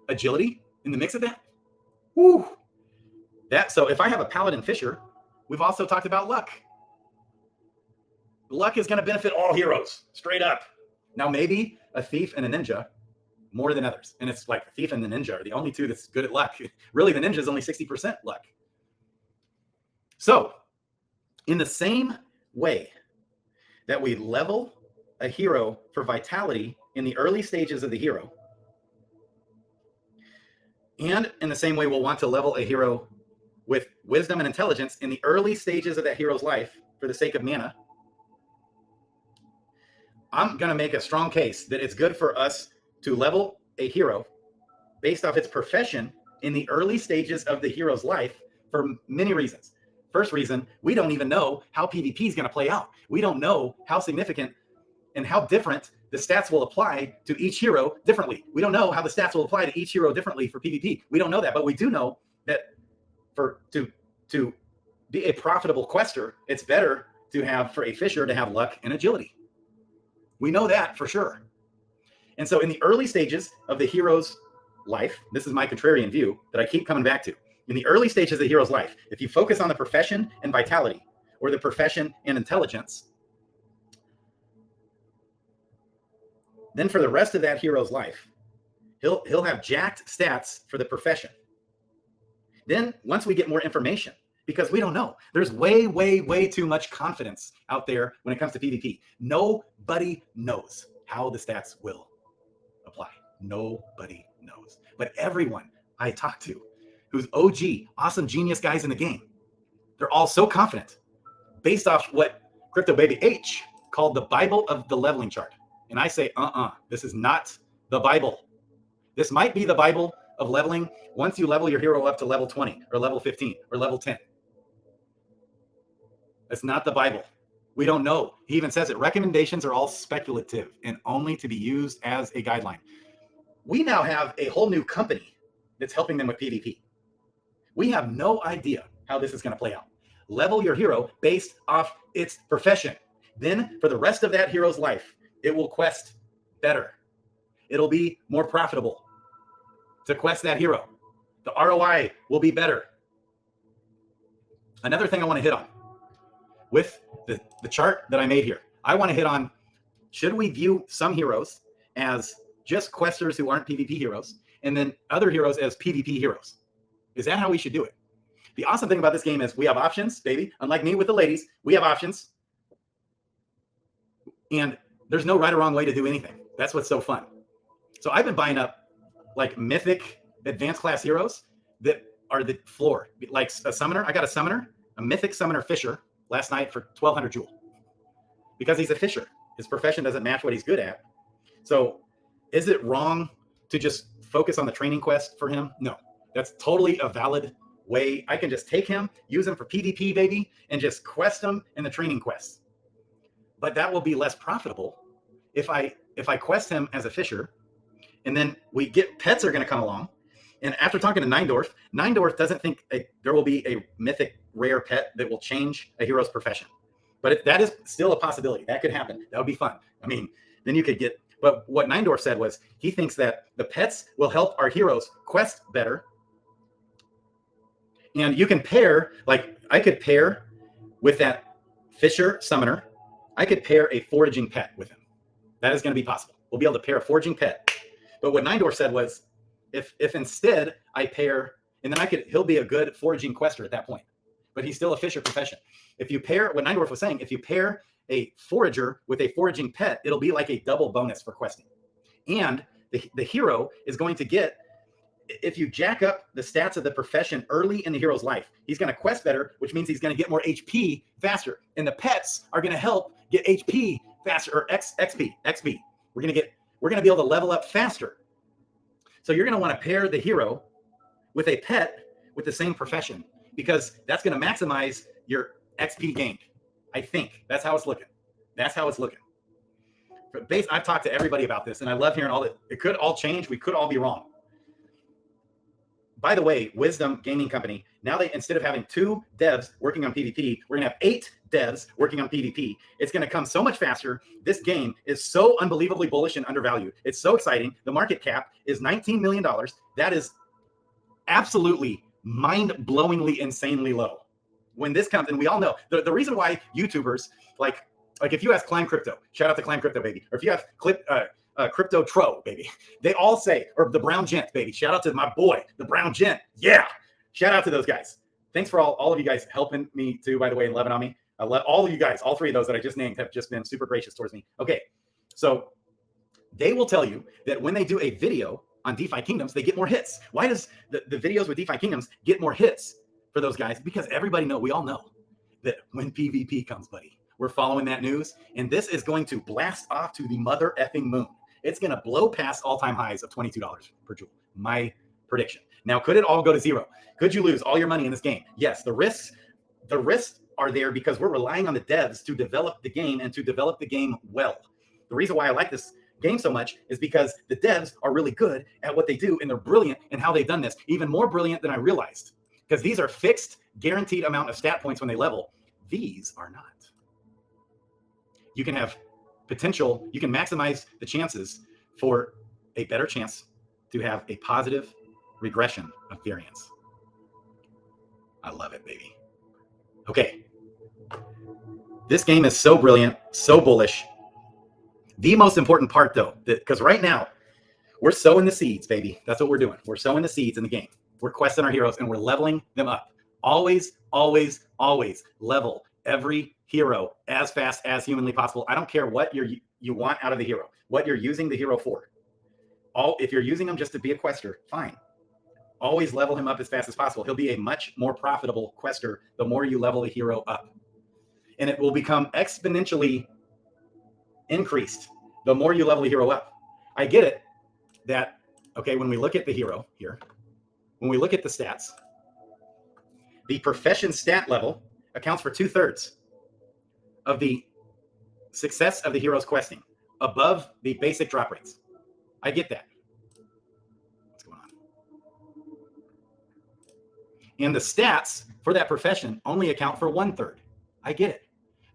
A: agility in the mix of that. Woo! So if I have a paladin fisher, we've also talked about luck. Luck is going to benefit all heroes, straight up. Now, maybe a thief and a ninja more than others. And it's like the thief and the ninja are the only two that's good at luck. Really, the ninja is only 60% luck. So, in the same way that we level a hero for vitality in the early stages of the hero, and in the same way we'll want to level a hero with wisdom and intelligence in the early stages of that hero's life for the sake of mana, I'm going to make a strong case that it's good for us to level a hero based off its profession in the early stages of the hero's life for many reasons. First reason, we don't even know how PvP is going to play out. We don't know how significant and how different the stats will apply to each hero differently. We don't know how the stats will apply to each hero differently for PvP. We don't know that, but we do know that to be a profitable quester, it's better to have, for a fisher, to have luck and agility. We know that for sure. And so in the early stages of the hero's life, this is my contrarian view that I keep coming back to. In the early stages of the hero's life, if you focus on the profession and vitality, or the profession and intelligence, then for the rest of that hero's life, he'll have jacked stats for the profession. Then once we get more information, because we don't know, there's way, way, way too much confidence out there when it comes to PvP. Nobody knows how the stats will apply. Nobody knows. But everyone I talk to who's OG, awesome genius guys in the game, they're all so confident based off what Crypto Baby H called the Bible of the leveling chart. And I say, this is not the Bible. This might be the Bible of leveling once you level your hero up to level 20 or level 15 or level 10. That's not the Bible. We don't know. He even says it. Recommendations are all speculative and only to be used as a guideline. We now have a whole new company that's helping them with PvP. We have no idea how this is going to play out. Level your hero based off its profession. Then for the rest of that hero's life, it will quest better. It'll be more profitable to quest that hero. The ROI will be better. Another thing I want to hit on with the chart that I made here, I want to hit on, should we view some heroes as just questers who aren't PvP heroes, and then other heroes as PvP heroes? Is that how we should do it? The awesome thing about this game is we have options, baby. Unlike me with the ladies, we have options. And there's no right or wrong way to do anything. That's what's so fun. So I've been buying up like mythic advanced class heroes that are the floor. Like a summoner, I got a summoner, a mythic summoner fisher last night for 1,200 jewel. Because he's a fisher. His profession doesn't match what he's good at. So is it wrong to just focus on the training quest for him? No. That's totally a valid way. I can just take him, use him for PvP, baby, and just quest him in the training quests. But that will be less profitable if I quest him as a fisher, and then we get pets are going to come along. And after talking to Neindorf doesn't think there will be a mythic rare pet that will change a hero's profession. But that is still a possibility. That could happen. That would be fun. I mean, then you could get, but what Neindorf said was he thinks that the pets will help our heroes quest better. And you can pair, like I could pair with that fisher summoner, I could pair a foraging pet with him. That is going to be possible. We'll be able to pair a foraging pet. But what Neindorf said was, if instead I pair, and then he'll be a good foraging quester at that point. But he's still a fisher profession. If you pair, what Neindorf was saying, if you pair a forager with a foraging pet, it'll be like a double bonus for questing. And the hero is going to get, if you jack up the stats of the profession early in the hero's life, he's going to quest better, which means he's going to get more HP faster. And the pets are going to help get HP faster, or XP. We're going to be able to level up faster. So you're going to want to pair the hero with a pet with the same profession, because that's going to maximize your XP gained. I think that's how it's looking. That's how it's looking. But I've talked to everybody about this, and I love hearing all that. It could all change. We could all be wrong. by the way, Wisdom Gaming Company, now they, instead of having 2 devs working on PvP, we're gonna have 8 devs working on PvP. It's gonna come so much faster. This game is so unbelievably bullish and undervalued. It's so exciting. The market cap is $19 million. That is absolutely mind-blowingly insanely low. When this comes, and we all know the reason why YouTubers like if you ask Climb Crypto, shout out to Climb Crypto, baby, or if you have Crypto Tro, baby, they all say, or the Brown Gent, baby, shout out to my boy, the Brown Gent, yeah, shout out to those guys. Thanks for all of you guys helping me too, by the way, and loving on me. All of you guys, all 3 of those that I just named have just been super gracious towards me. Okay, so they will tell you that when they do a video on DeFi Kingdoms, they get more hits. Why does the videos with DeFi Kingdoms get more hits for those guys? Because we all know that when PvP comes, buddy, we're following that news, and this is going to blast off to the mother effing moon. It's going to blow past all-time highs of $22 per joule. My prediction. Now, could it all go to 0? Could you lose all your money in this game? Yes, the risks are there because we're relying on the devs to develop the game and to develop the game well. The reason why I like this game so much is because the devs are really good at what they do, and they're brilliant in how they've done this, even more brilliant than I realized, because these are fixed, guaranteed amount of stat points when they level. These are not. You can have potential, you can maximize the chances for a better chance to have a positive regression of variance. I love it, baby. Okay. This game is so brilliant, so bullish. The most important part, though, because right now we're sowing the seeds, baby. That's what we're doing. We're sowing the seeds in the game. We're questing our heroes and we're leveling them up. Always, always, always level every hero as fast as humanly possible. I don't care what you want out of the hero, what you're using the hero for. If you're using him just to be a quester, fine. Always level him up as fast as possible. He'll be a much more profitable quester the more you level the hero up. And it will become exponentially increased the more you level the hero up. I get it that, okay, when we look at the hero here, when we look at the stats, the profession stat level accounts for 2/3 of the success of the hero's questing, above the basic drop rates. I get that. What's going on? And the stats for that profession only account for 1/3. I get it.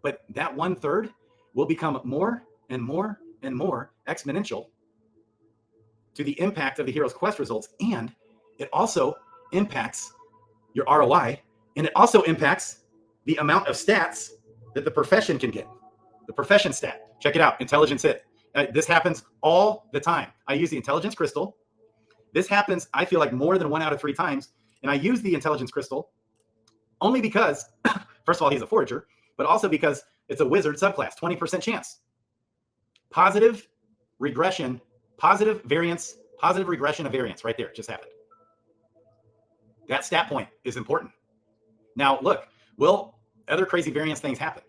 A: But that 1/3 will become more and more and more exponential to the impact of the hero's quest results. And it also impacts your ROI. And it also impacts the amount of stats that the profession can get. The profession stat. Check it out. Intelligence hit. This happens all the time. I use the intelligence crystal. This happens, I feel like, more than 1 out of 3 times. And I use the intelligence crystal only because, first of all, he's a forager, but also because it's a wizard subclass, 20% chance. Positive regression, positive variance, positive regression of variance right there. It just happened. That stat point is important. Now, look, will other crazy variance things happen?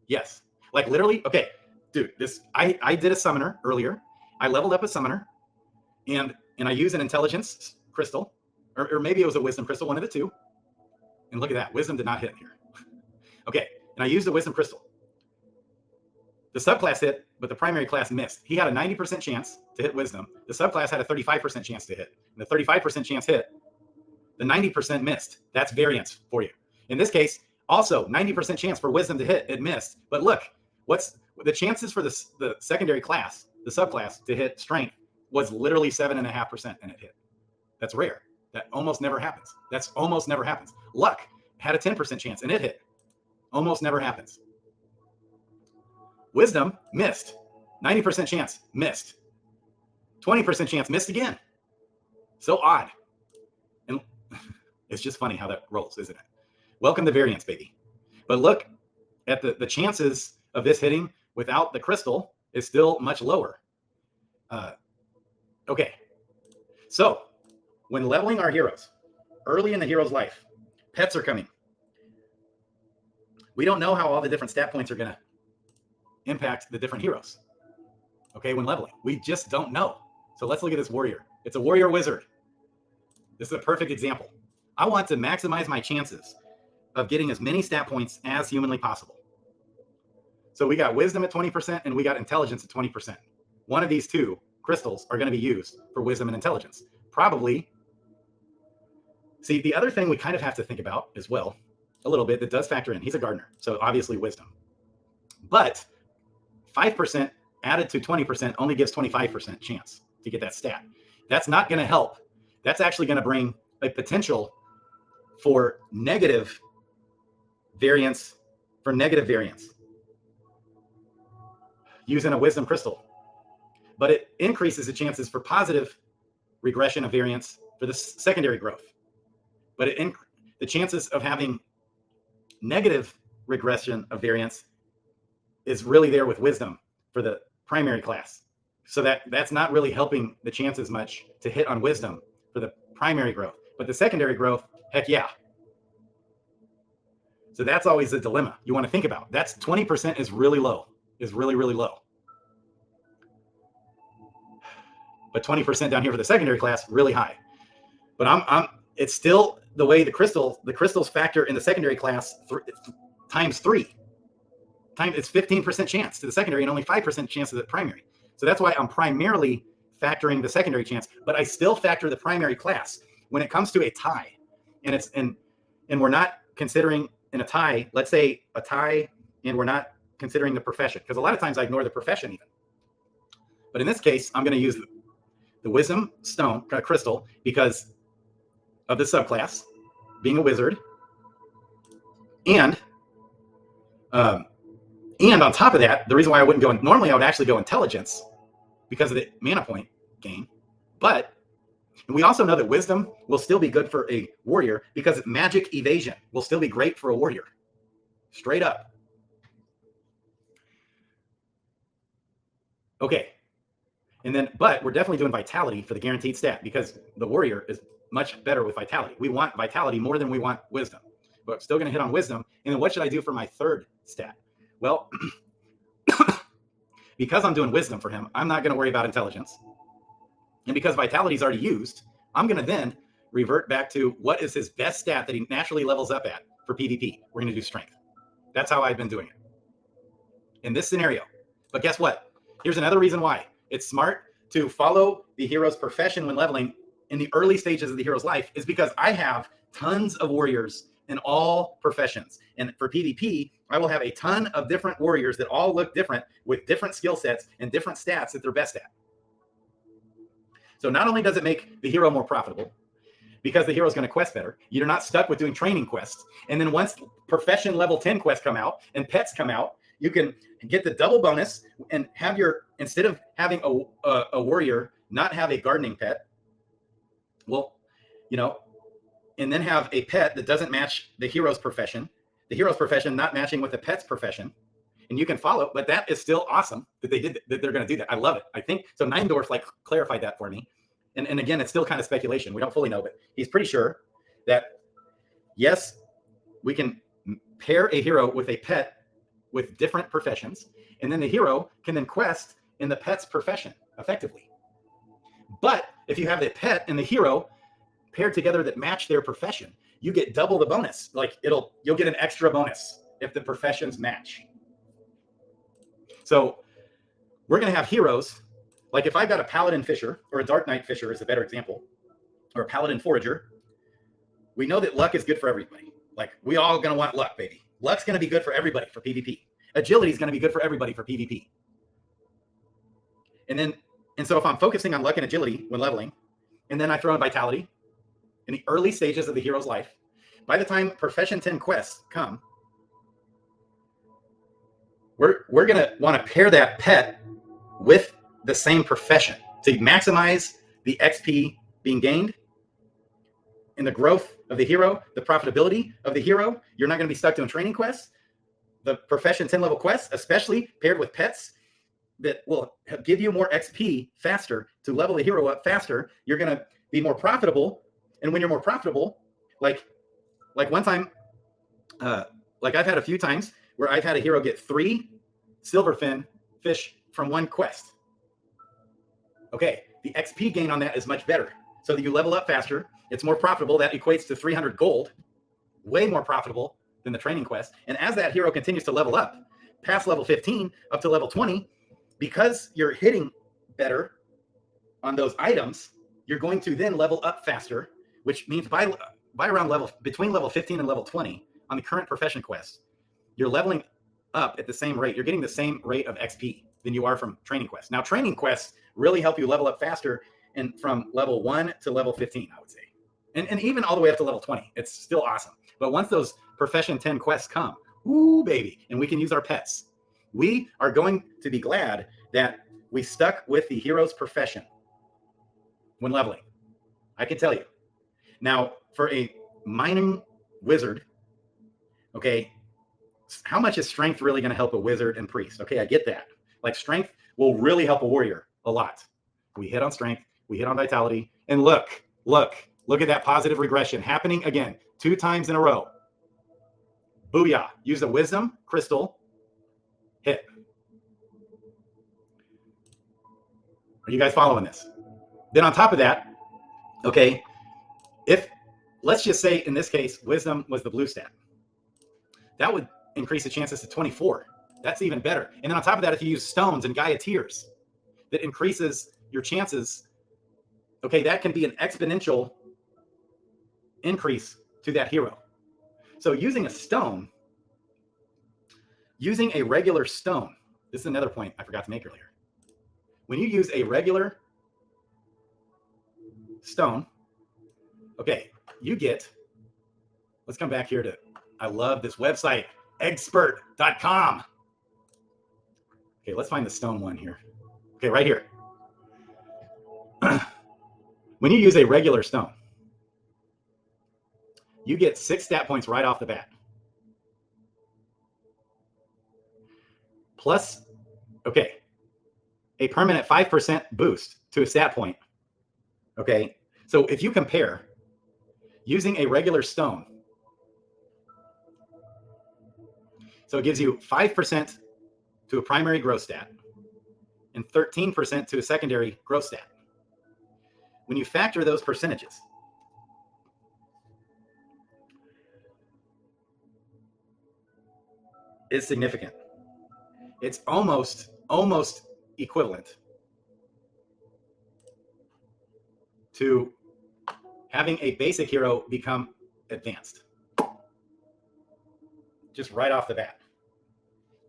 A: Yes. Like literally, okay, dude, I did a summoner earlier. I leveled up a summoner and I use an intelligence crystal, or maybe it was a wisdom crystal, one of the two. And look at that. Wisdom did not hit here. Okay. And I used the wisdom crystal. The subclass hit, but the primary class missed. He had a 90% chance to hit wisdom. The subclass had a 35% chance to hit. And the 35% chance hit. The 90% missed. That's variance for you. In this case, also 90% chance for wisdom to hit. It missed. But look, what's the chances for the secondary class, the subclass, to hit strength was literally 7.5%, and it hit. That's rare. That almost never happens. That's almost never happens. Luck had a 10% chance, and it hit. Almost never happens. Wisdom missed. 90% chance, missed. 20% chance, missed again. So odd. And it's just funny how that rolls, isn't it? Welcome to variance, baby. But look at the chances of this hitting without the crystal is still much lower. Okay. So when leveling our heroes, early in the hero's life, pets are coming. We don't know how all the different stat points are going to impact the different heroes. Okay, when leveling. We just don't know. So let's look at this warrior. It's a warrior wizard. This is a perfect example. I want to maximize my chances of getting as many stat points as humanly possible. So we got wisdom at 20% and we got intelligence at 20%. One of these two crystals are going to be used for wisdom and intelligence. Probably See, the other thing we kind of have to think about as well, a little bit, that does factor in. He's a gardener, so obviously wisdom. But 5% added to 20% only gives 25% chance to get that stat. That's not going to help. That's actually going to bring a potential for negative variance, using a wisdom crystal. But it increases the chances for positive regression of variance for the secondary growth. But the chances of having negative regression of variance is really there with wisdom for the primary class. So that's not really helping the chances much to hit on wisdom for the primary growth. But the secondary growth, heck yeah. So that's always the dilemma you want to think about. That's 20% is really low, is really, really low. But 20% down here for the secondary class, really high. But it's still the way the crystals factor in the secondary class times 3. It's 15% chance to the secondary and only 5% chance to the primary. So that's why I'm primarily factoring the secondary chance, but I still factor the primary class when it comes to a tie. And we're not considering in a tie, let's say a tie, and we're not considering the profession, because a lot of times I ignore the profession even. But in this case, I'm going to use the wisdom stone crystal because of the subclass, being a wizard, and on top of that, the reason why I wouldn't go, normally I would actually go intelligence because of the mana point gain. But we also know that wisdom will still be good for a warrior because magic evasion will still be great for a warrior. Straight up. Okay. And then, but we're definitely doing vitality for the guaranteed stat because the warrior is much better with vitality. We want vitality more than we want wisdom. But I'm still going to hit on wisdom. And then what should I do for my third stat? Well, because I'm doing wisdom for him, I'm not going to worry about intelligence. And because vitality is already used, I'm going to then revert back to what is his best stat that he naturally levels up at for PvP. We're going to do strength. That's how I've been doing it in this scenario. But guess what? Here's another reason why it's smart to follow the hero's profession when leveling in the early stages of the hero's life is because I have tons of warriors in all professions. And for PvP, I will have a ton of different warriors that all look different with different skill sets and different stats that they're best at. So not only does it make the hero more profitable, because the hero is going to quest better, you're not stuck with doing training quests. And then once profession level 10 quests come out and pets come out, you can get the double bonus and have instead of having a warrior not have a gardening pet, well, and then have a pet that doesn't match the hero's profession not matching with the pet's profession, and you can follow. But that is still awesome that they're going to do that. I love it. I think so. Neindorf clarified that for me, and again, it's still kind of speculation. We don't fully know, but he's pretty sure that yes, we can pair a hero with a pet with different professions, and then the hero can then quest in the pet's profession effectively. But if you have the pet and the hero paired together that match their profession, you get double the bonus. Like you'll get an extra bonus if the professions match. So we're going to have heroes. Like if I've got a paladin fisher, or a dark knight fisher is a better example, or a paladin forager, we know that luck is good for everybody. Like we all going to want luck, baby. Luck's going to be good for everybody for PvP. Agility is going to be good for everybody for PvP. And so if I'm focusing on luck and agility when leveling, and then I throw in vitality in the early stages of the hero's life, by the time profession 10 quests come, we're going to want to pair that pet with the same profession to maximize the XP being gained in the growth of the hero, the profitability of the hero. You're not going to be stuck doing training quests. The profession 10 level quests, especially paired with pets that will give you more XP faster to level the hero up faster. You're going to be more profitable. And when you're more profitable, like one time, like I've had a few times where I've had a hero get 3 silverfin fish from one quest. Okay, the XP gain on that is much better. So that you level up faster. It's more profitable. That equates to 300 gold. Way more profitable than the training quest. And as that hero continues to level up, past level 15 up to level 20, because you're hitting better on those items, you're going to then level up faster, which means by around between level 15 and level 20 on the current profession quest, you're leveling up at the same rate. You're getting the same rate of XP than you are from training quests. Now, training quests really help you level up faster, and from level 1 to level 15, I would say. And even all the way up to level 20. It's still awesome. But once those profession 10 quests come, ooh, baby, and we can use our pets. We are going to be glad that we stuck with the hero's profession when leveling. I can tell you. Now, for a mining wizard, okay, how much is strength really going to help a wizard and priest? Okay, I get that. Like, strength will really help a warrior a lot. We hit on strength, we hit on vitality, and look at that positive regression happening again 2 times in a row. Booyah. Use the wisdom crystal, hit. Are you guys following this? Then on top of that, okay, if, let's just say in this case, wisdom was the blue stat, that would increase the chances to 24. That's even better. And then on top of that, if you use stones and Gaia tears, that increases your chances. Okay, that can be an exponential increase to that hero. So using a stone, using a regular stone, this is another point I forgot to make earlier. When you use a regular stone, okay, you get, let's come back here to, I love this website, eggspert.com. Okay, let's find the stone one here. Okay, right here. When you use a regular stone, you get 6 stat points right off the bat. Plus, okay, a permanent 5% boost to a stat point. Okay, so if you compare using a regular stone, so it gives you 5% to a primary growth stat and 13% to a secondary growth stat. When you factor those percentages, it's significant. It's almost equivalent to having a basic hero become advanced, just right off the bat,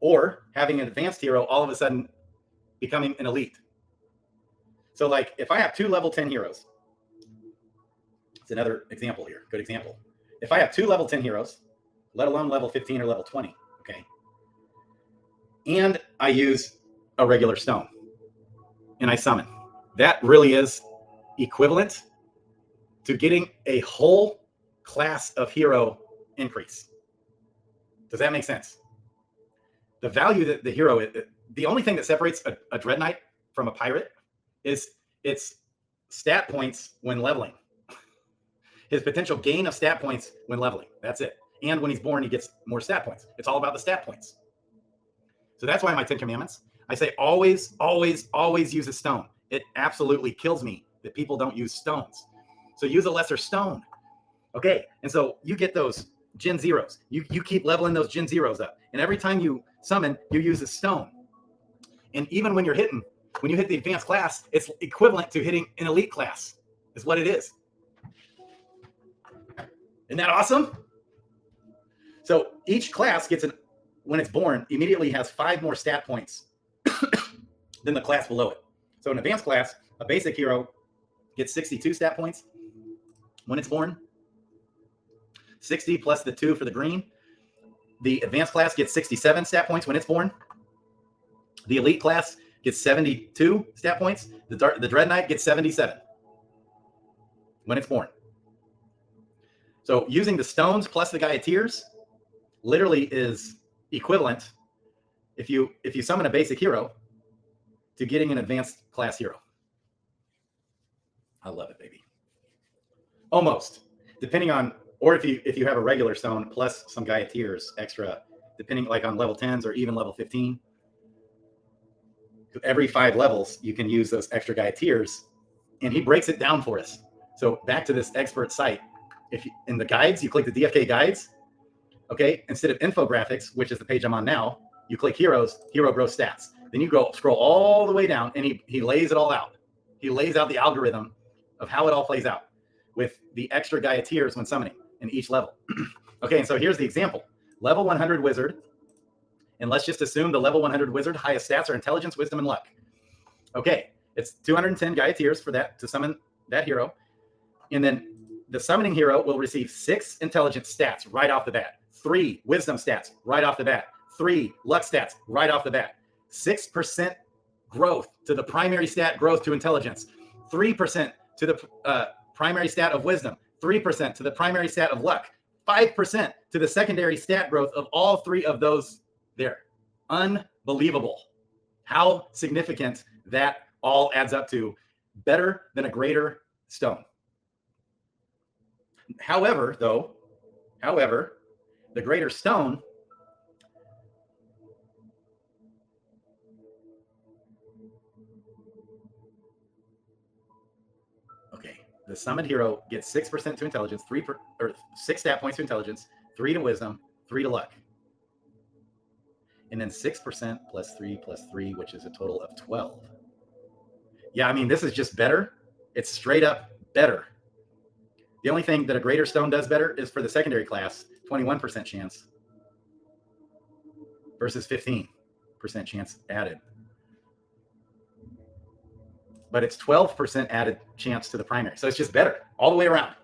A: or having an advanced hero all of a sudden becoming an elite. So like if I have 2 level 10 heroes, it's another example here, good example. If I have 2 level 10 heroes, let alone level 15 or level 20, okay, and I use a regular stone and I summon, that really is equivalent to getting a whole class of hero increase. Does that make sense? The value that the hero, the only thing that separates a Dread Knight from a pirate is its stat points when leveling. His potential gain of stat points when leveling. That's it. And when he's born, he gets more stat points. It's all about the stat points. So that's why in my 10 commandments, I say always, always, always use a stone. It absolutely kills me that people don't use stones. So use a lesser stone. Okay, and so you get those Gen Zeros. You keep leveling those Gen Zeros up. And every time you summon, you use a stone. And even when you're hitting, when you hit the advanced class, it's equivalent to hitting an elite class, is what it is. Isn't that awesome? So each class gets when it's born, immediately has 5 more stat points than the class below it. So an advanced class, a basic hero gets 62 stat points when it's born. 60 plus the 2 for the green. The advanced class gets 67 stat points when it's born. The elite class gets 72 stat points. The Dread Knight gets 77 when it's born. So using the stones plus the Gaia tears literally is equivalent, if you summon a basic hero, to getting an advanced class hero. I love it, baby. Almost, depending on, or if you have a regular stone plus some Gaia tears extra, depending like on level 10s or even level 15. Every 5 levels, you can use those extra Gaia tears, and he breaks it down for us. So back to this expert site. If you, in the guides, you click the DFK guides, okay? Instead of infographics, which is the page I'm on now, you click heroes, hero growth stats. Then you scroll all the way down, and he lays it all out. He lays out the algorithm of how it all plays out. with the extra Gaiateers when summoning in each level. Okay, and so here's the example. Level 100 wizard, and let's just assume the level 100 wizard highest stats are intelligence, wisdom, and luck. Okay, it's 210 Gaiateers for that to summon that hero. And then the summoning hero will receive 6 intelligence stats right off the bat, 3 wisdom stats right off the bat, 3 luck stats right off the bat, 6% growth to the primary stat growth to intelligence, 3% to the primary stat of wisdom, 3% to the primary stat of luck, 5% to the secondary stat growth of all 3 of those there. Unbelievable how significant that all adds up to. Better than a greater stone. However, the greater stone the summoned hero gets 6% to intelligence, 6 stat points to intelligence, 3 to wisdom, 3 to luck. And then 6% plus 3, which is a total of 12. Yeah, I mean, this is just better. It's straight up better. The only thing that a greater stone does better is for the secondary class, 21% chance versus 15% chance added. But it's 12% added chance to the primary. So it's just better all the way around.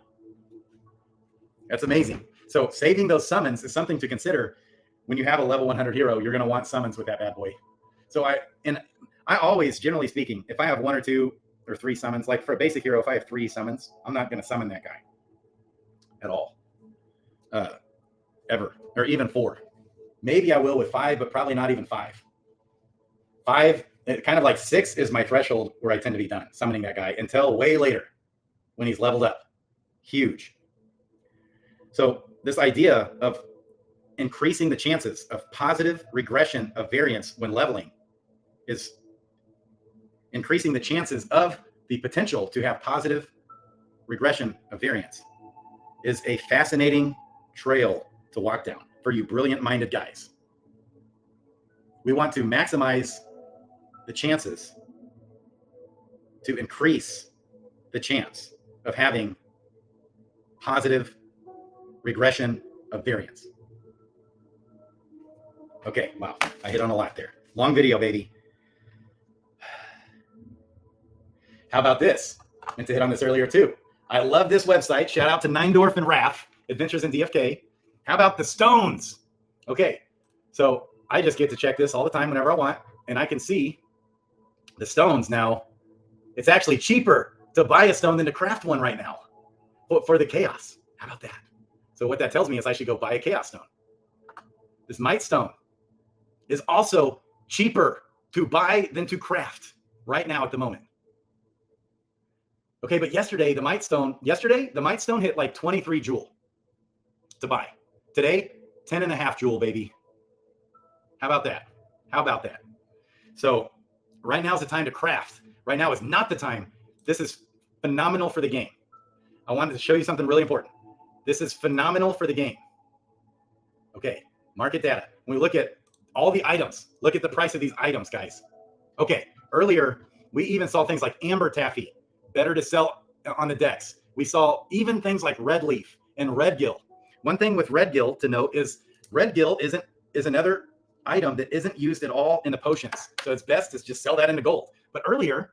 A: That's amazing. So saving those summons is something to consider when you have a level 100 hero. You're going to want summons with that bad boy. So I always, generally speaking, if I have 1 or 2 or 3 summons, like for a basic hero, if I have 3 summons, I'm not going to summon that guy at all, ever, or even 4. Maybe I will with 5, but probably not even 5. 5, kind of like 6 is my threshold where I tend to be done summoning that guy until way later when he's leveled up. Huge. So this idea of increasing the chances of positive regression of variance when leveling is increasing the chances of the potential to have positive regression of variance is a fascinating trail to walk down for you brilliant-minded guys. We want to maximize the chances to increase the chance of having positive regression of variance. Okay, wow, I hit on a lot there. Long video, baby. How about this? I meant to hit on this earlier too. I love this website. Shout out to Neindorf and Raff, Adventures in DFK. How about the stones? Okay, so I just get to check this all the time whenever I want, and I can see the stones now. It's actually cheaper to buy a stone than to craft one right now for the chaos. How about that? So what that tells me is I should go buy a chaos stone. This might stone is also cheaper to buy than to craft right now at the moment. Okay, but yesterday the might stone hit like 23 jewel to buy. Today, 10.5 jewel, baby. How about that? How about that? So right now is the time to craft. Right now is not the time. This is phenomenal for the game. I wanted to show you something really important. This is phenomenal for the game. Okay, market data. When we look at all the items, look at the price of these items, guys. Okay, earlier, we even saw things like Amber Taffy, better to sell on the decks. We saw even things like Red Leaf and Red Gill. One thing with Red Gill to note is Red Gill is another item that isn't used at all in the potions. So it's best to just sell that into gold. But earlier,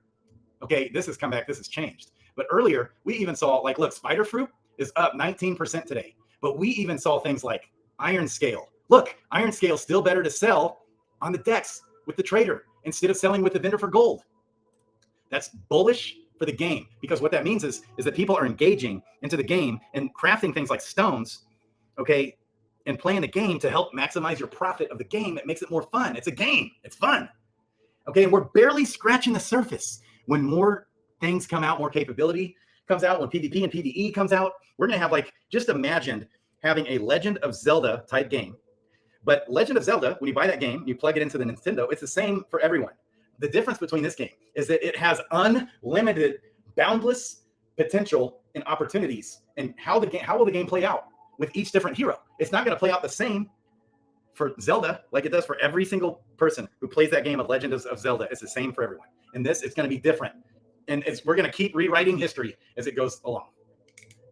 A: okay, this has come back, this has changed. But earlier, we even saw, like, look, Spider Fruit is up 19% today. But we even saw things like Iron Scale. Look, Iron Scale still better to sell on the decks with the trader instead of selling with the vendor for gold. That's bullish for the game, because what that means is that people are engaging into the game and crafting things like stones, okay, and playing the game to help maximize your profit of the game. It makes it more fun. It's a game. It's fun. Okay, and we're barely scratching the surface. When more things come out, more capability comes out, when PvP and PvE comes out, we're going to have, like, just imagine having a Legend of Zelda type game. But Legend of Zelda, when you buy that game, you plug it into the Nintendo, it's the same for everyone. The difference between this game is that it has unlimited, boundless potential and opportunities. And how will the game play out with each different hero? It's not going to play out the same for Zelda like it does for every single person who plays that game of Legend of Zelda. It's the same for everyone. And this, it's going to be different. And we're going to keep rewriting history as it goes along.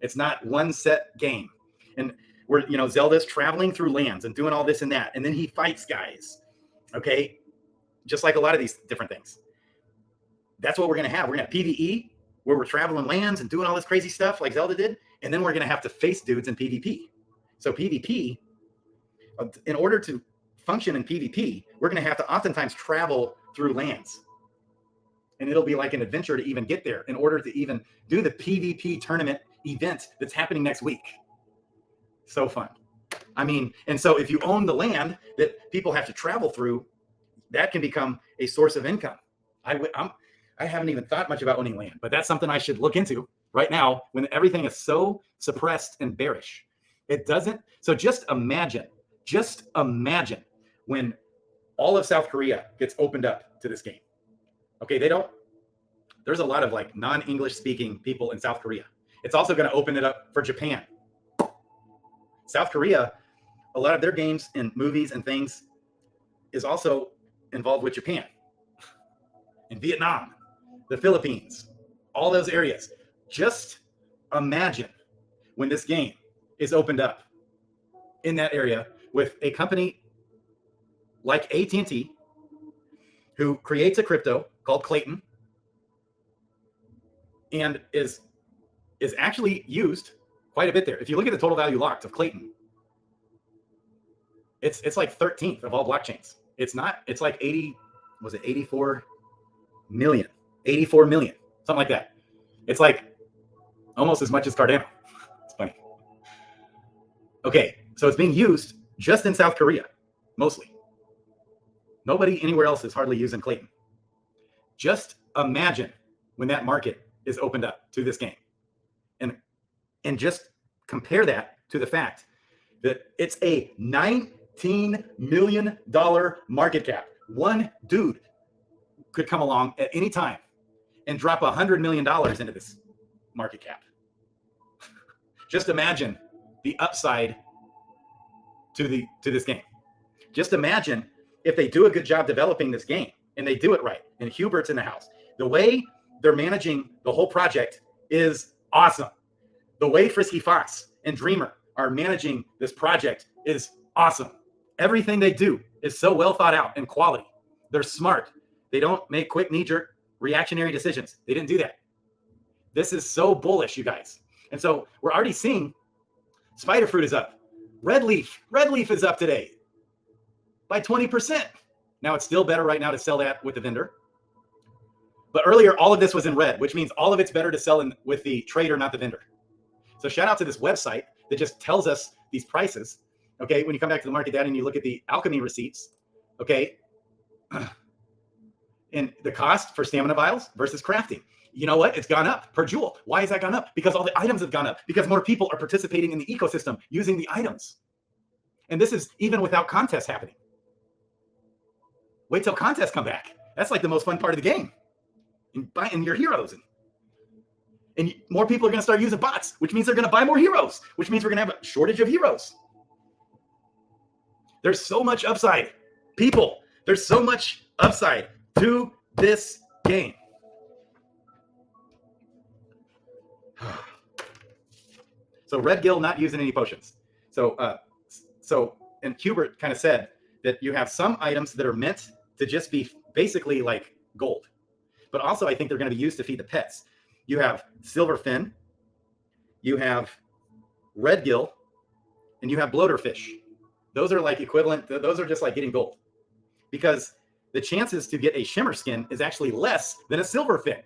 A: It's not one set game. And we're, Zelda's traveling through lands and doing all this and that. And then he fights guys. Okay. Just like a lot of these different things. That's what we're going to have. We're going to have PvE, where we're traveling lands and doing all this crazy stuff like Zelda did. And then we're going to have to face dudes in PvP. So PvP, in order to function in PvP, we're going to have to oftentimes travel through lands. And it'll be like an adventure to even get there in order to even do the PvP tournament event that's happening next week. So fun. I mean, and so if you own the land that people have to travel through, that can become a source of income. I haven't even thought much about owning land, but that's something I should look into right now when everything is so suppressed and bearish. It doesn't. So just imagine when all of South Korea gets opened up to this game. Okay, there's a lot of like non-English speaking people in South Korea. It's also going to open it up for Japan. South Korea, a lot of their games and movies and things is also involved with Japan and Vietnam, the Philippines, all those areas. Just imagine when this game is opened up in that area with a company like AT&T who creates a crypto called Clayton and is actually used quite a bit there. If you look at the total value locked of Clayton, it's like 13th of all blockchains. It's like 84 million, something like that. It's like almost as much as Cardano. It's funny. Okay, so it's being used just in South Korea, mostly. Nobody anywhere else is hardly using Clayton. Just imagine when that market is opened up to this game. And just compare that to the fact that it's a $19 million market cap. One dude could come along at any time and drop $100 million into this market cap. Just imagine the upside to this game. Just imagine if they do a good job developing this game and they do it right, and Hubert's in the house. The way they're managing the whole project is awesome. The way Frisky Fox and Dreamer are managing this project is awesome. Everything they do is so well thought out and quality. They're smart. They don't make quick knee-jerk reactionary decisions. They didn't do that. This is so bullish, you guys. And so we're already seeing Spider Fruit is up. Red Leaf is up today by 20%. Now it's still better right now to sell that with the vendor. But earlier, all of this was in red, which means all of it's better to sell with the trader, not the vendor. So shout out to this website that just tells us these prices. Okay, when you come back to the market data and you look at the alchemy receipts, okay, and the cost for stamina vials versus crafting. You know what? It's gone up per jewel. Why has that gone up? Because all the items have gone up. Because more people are participating in the ecosystem using the items. And this is even without contests happening. Wait till contests come back. That's like the most fun part of the game. And buying your heroes. And more people are going to start using bots, which means they're going to buy more heroes, which means we're going to have a shortage of heroes. There's so much upside. People, there's so much upside to this game. So Red Gill not using any potions. And Hubert kind of said that you have some items that are meant to just be basically like gold. But also I think they're going to be used to feed the pets. You have silverfin, you have red gill, and you have bloaterfish. Those are like equivalent. Those are just like getting gold. Because the chances to get a shimmer skin is actually less than a silverfin.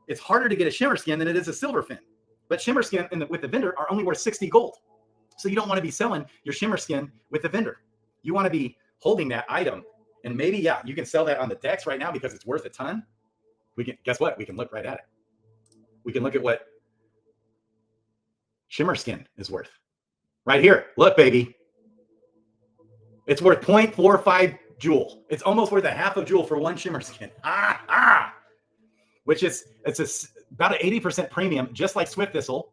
A: It's harder to get a shimmer skin than it is a silverfin. But shimmer skin with the vendor are only worth 60 gold. So you don't want to be selling your shimmer skin with the vendor. You want to be holding that item. And maybe, yeah, you can sell that on the DEX right now because it's worth a ton. Guess what? We can look right at it. We can look at what shimmer skin is worth. Right here. Look, baby. It's worth 0.45 joule. It's almost worth a half of joule for one shimmer skin. Which is, about an 80% premium, just like Swift Thistle.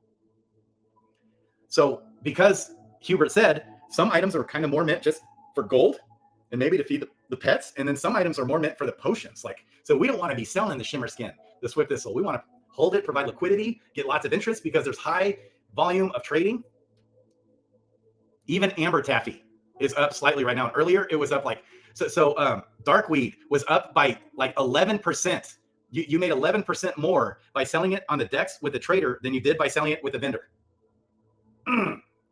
A: So because Hubert said some items are kind of more meant just for gold and maybe to feed the pets, and then some items are more meant for the potions. So we don't want to be selling the shimmer skin, the Swift Thistle. We want to hold it, provide liquidity, get lots of interest because there's high volume of trading. Even amber taffy is up slightly right now. And earlier it was up like, dark weed was up by like 11%. You made 11% more by selling it on the DEX with the trader than you did by selling it with the vendor.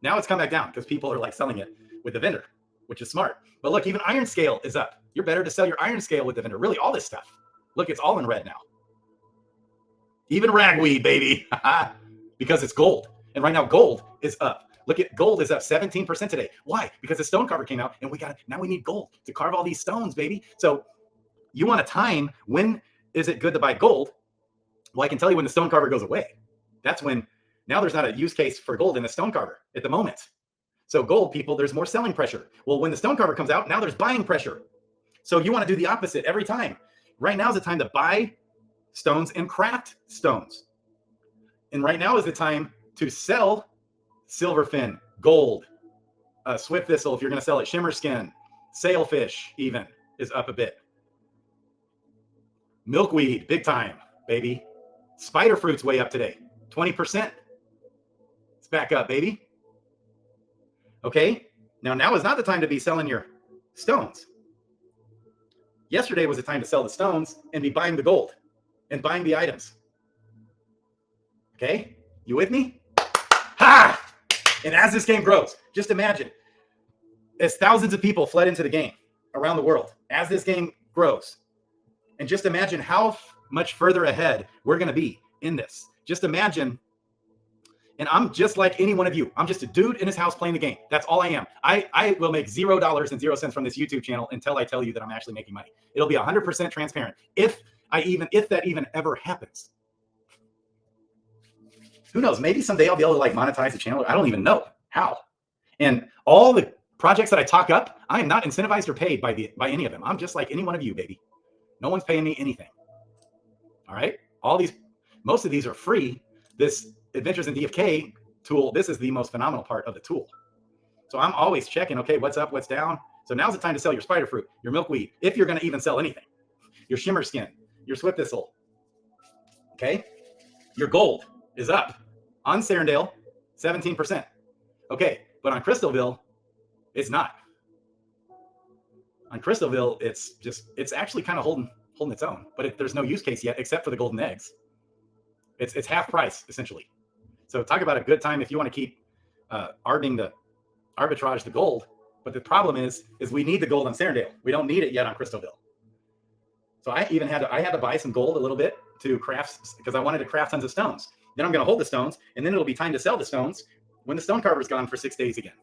A: Now it's come back down because people are like selling it with the vendor, which is smart. But look, even iron scale is up. You're better to sell your iron scale with the vendor. Really, all this stuff. Look, it's all in red now. Even ragweed, baby, because it's gold. And right now, gold is up. Look at gold is up 17% today. Why? Because the stone carver came out, and now we need gold to carve all these stones, baby. So you want a time, when is it good to buy gold? Well, I can tell you when the stone carver goes away. That's when, now there's not a use case for gold in the stone carver at the moment. So gold, people, there's more selling pressure. Well, when the stone carver comes out, now there's buying pressure. So you want to do the opposite every time. Right now is the time to buy stones and craft stones. And right now is the time to sell silverfin, gold, swift thistle if you're going to sell it, shimmer skin, sailfish even is up a bit. Milkweed, big time, baby. Spider fruit's way up today, 20%. It's back up, baby. Okay, now is not the time to be selling your stones. Yesterday was the time to sell the stones and be buying the gold and buying the items. Okay, you with me? Ha! And as this game grows, just imagine, as thousands of people fled into the game around the world, as this game grows, and just imagine how much further ahead we're going to be in this. Just imagine, and I'm just like any one of you. I'm just a dude in his house playing the game. That's all I am. I will make $0.00 from this YouTube channel until I tell you that I'm actually making money. It'll be 100% transparent. If that even ever happens. Who knows? Maybe someday I'll be able to like monetize the channel. I don't even know how. And all the projects that I talk up, I am not incentivized or paid by any of them. I'm just like any one of you, baby. No one's paying me anything. All right. Most of these are free. This Adventures in DFK tool, this is the most phenomenal part of the tool. So I'm always checking, okay, what's up, what's down. So now's the time to sell your spider fruit, your milkweed, if you're going to even sell anything, your shimmer skin, your swift thistle. Okay. Your gold is up on Sarandale, 17%. Okay. But on Crystalville, it's not. On Crystalville, it's actually kind of holding its own, but there's no use case yet except for the golden eggs. It's half price essentially. So talk about a good time if you want to keep arbitrage the gold. But the problem is we need the gold on Sarandale. We don't need it yet on Crystalville. So I had to buy some gold a little bit to craft, because I wanted to craft tons of stones. Then I'm going to hold the stones, and then it'll be time to sell the stones when the stone carver's gone for 6 days again.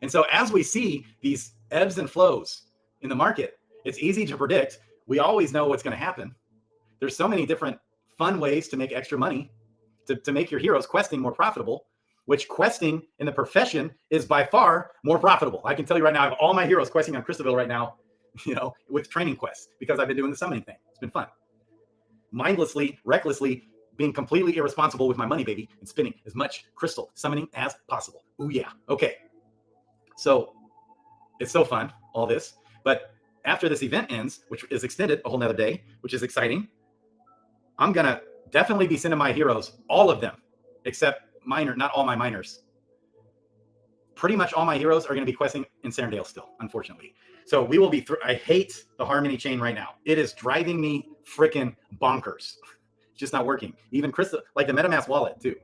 A: And so as we see these ebbs and flows in the market, it's easy to predict. We always know what's going to happen. There's so many different fun ways to make extra money, to make your heroes questing more profitable, which questing in the profession is by far more profitable. I can tell you right now, I have all my heroes questing on Crystalville right now, with training quests, because I've been doing the summoning thing. It's been fun. Mindlessly, recklessly, being completely irresponsible with my money, baby, and spending as much crystal summoning as possible. Ooh, yeah. Okay. So it's so fun, all this. But after this event ends, which is extended a whole nother day, which is exciting, I'm going to definitely be sending my heroes, all of them, except not all my miners. Pretty much all my heroes are going to be questing in Sarandale still, unfortunately. So we will be I hate the Harmony chain right now. It is driving me freaking bonkers. It's just not working. Even Crystal, like the MetaMask wallet too.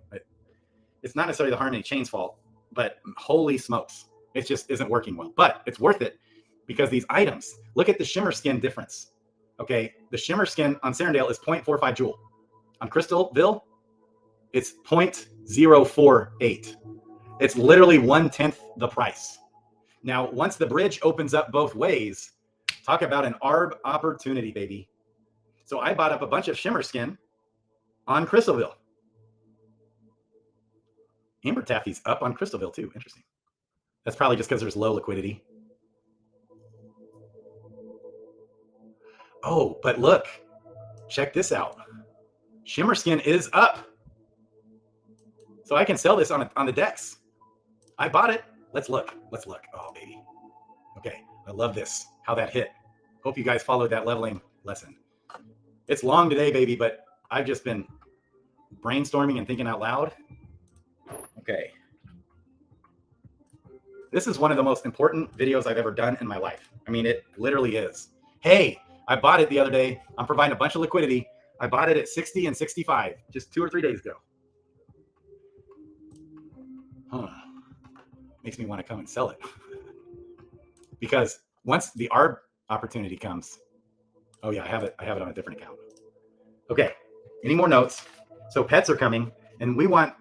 A: It's not necessarily the Harmony chain's fault, but holy smokes, it just isn't working well. But it's worth it because these items, look at the shimmer skin difference. Okay, the shimmer skin on Sarandale is 0.45 joule. On Crystalville, it's 0.048. It's literally 1/10 the price. Now, once the bridge opens up both ways, talk about an ARB opportunity, baby. So I bought up a bunch of shimmer skin on Crystalville. Amber Taffy's up on Crystalville too. Interesting. That's probably just because there's low liquidity. Oh, but look, check this out. Shimmer skin is up. So I can sell this on the DEX. I bought it. Let's look. Oh, baby. Okay. I love this. How that hit. Hope you guys followed that leveling lesson. It's long today, baby, but I've just been brainstorming and thinking out loud. Okay. This is one of the most important videos I've ever done in my life. I mean, it literally is. Hey, I bought it the other day. I'm providing a bunch of liquidity. I bought it at 60 and 65 just 2 or 3 days ago. Huh. Makes me want to come and sell it. Because once the ARB opportunity comes, oh yeah, I have it on a different account. Okay, any more notes? So pets are coming, and we want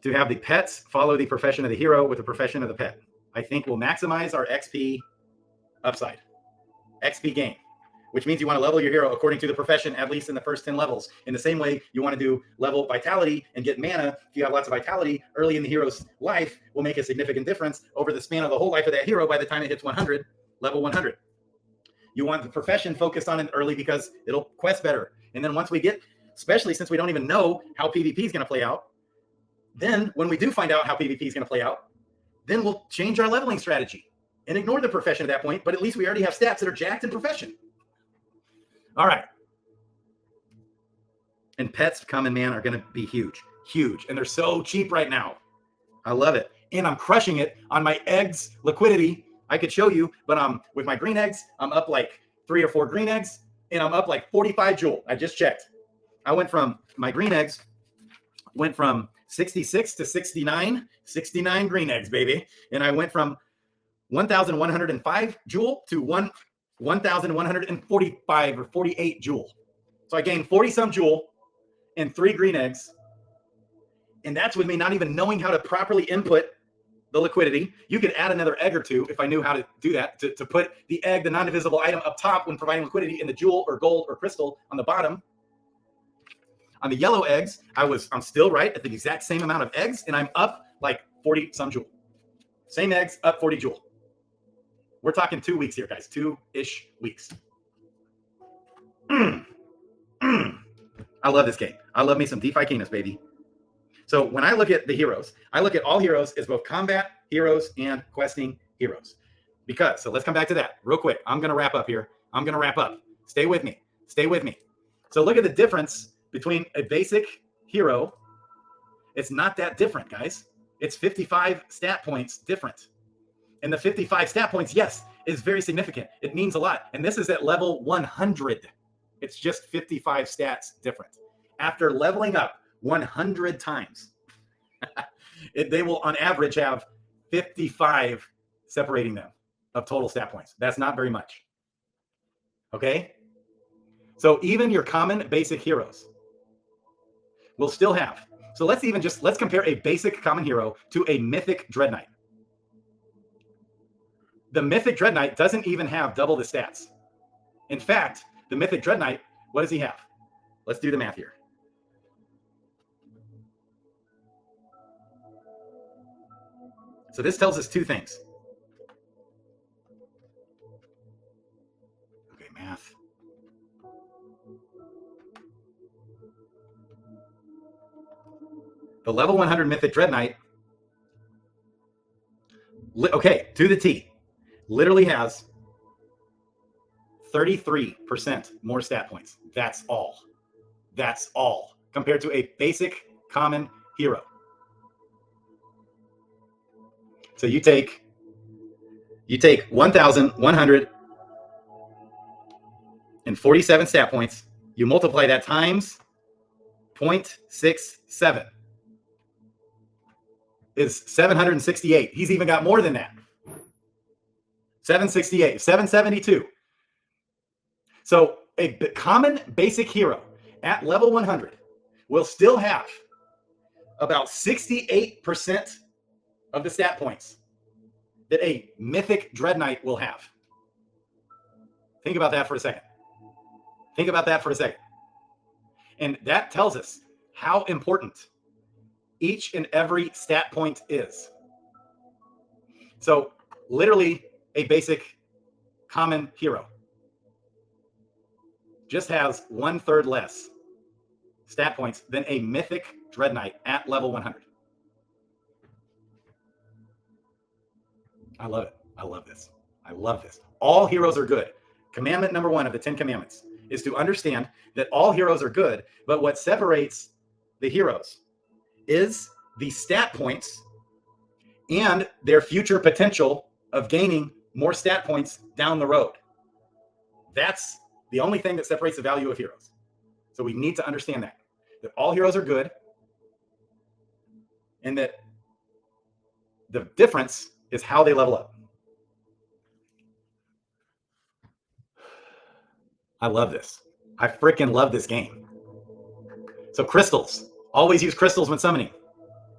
A: to have the pets follow the profession of the hero with the profession of the pet. I think we'll maximize our XP upside, XP gain, which means you want to level your hero according to the profession, at least in the first 10 levels. In the same way, you want to do level vitality and get mana. If you have lots of vitality early in the hero's life, will make a significant difference over the span of the whole life of that hero by the time it hits 100, level 100. You want the profession focused on it early because it'll quest better. And then once we get, especially since we don't even know how PvP is going to play out, then when we do find out how PvP is going to play out, then we'll change our leveling strategy and ignore the profession at that point. But at least we already have stats that are jacked in profession. All right. And pets coming, man, are going to be huge, huge. And they're so cheap right now. I love it. And I'm crushing it on my eggs liquidity. I could show you, but with my green eggs, I'm up like 3 or 4 green eggs, and I'm up like 45 joule. I just checked. I went from, my green eggs went from 66 to 69 green eggs, baby. And I went from 1,105 joule to 1,145 or 48 joule. So I gained 40 some joule and 3 green eggs. And that's with me not even knowing how to properly input the liquidity. You could add another egg or 2 if I knew how to do that, to put the egg, the non-divisible item, up top when providing liquidity, in the jewel or gold or crystal on the bottom. On the yellow eggs, I'm still right at the exact same amount of eggs, and I'm up like 40 some joule. Same eggs, up 40 joule. We're talking 2 weeks here, guys. 2-ish weeks. I love this game. I love me some DeFi Kingdoms, baby. So when I look at the heroes, I look at all heroes as both combat heroes and questing heroes. Because, so let's come back to that real quick. I'm going to wrap up here. I'm going to wrap up. Stay with me. Stay with me. So look at the difference between a basic hero. It's not that different, guys. It's 55 stat points different. And the 55 stat points, yes, is very significant. It means a lot. And this is at level 100. It's just 55 stats different. After leveling up 100 times, they will on average have 55 separating them of total stat points. That's not very much. Okay? So even your common basic heroes will still have. So let's compare a basic common hero to a mythic Dread Knight. The mythic Dread Knight doesn't even have double the stats. In fact, the mythic Dread Knight, what does he have? Let's do the math here. So this tells us 2 things. Okay, math. The level 100 Mythic Dread Knight, okay, to the T, literally has 33% more stat points. That's all. That's all. Compared to a basic common hero. So you take 1,147 stat points, you multiply that times 0.67 is 768. He's even got more than that. 768, 772. So a common basic hero at level 100 will still have about 68% of the stat points that a mythic Dread Knight will have. Think about that for a second. Think about that for a second. And that tells us how important each and every stat point is. So literally a basic common hero just has 1/3 less stat points than a mythic Dread Knight at level 100. I love it. I love this. I love this. All heroes are good. Commandment number 1 of the 10 Commandments is to understand that all heroes are good, but what separates the heroes is the stat points and their future potential of gaining more stat points down the road. That's the only thing that separates the value of heroes. So we need to understand that all heroes are good, and that the difference is how they level up. I love this. I freaking love this game. So crystals. Always use crystals when summoning.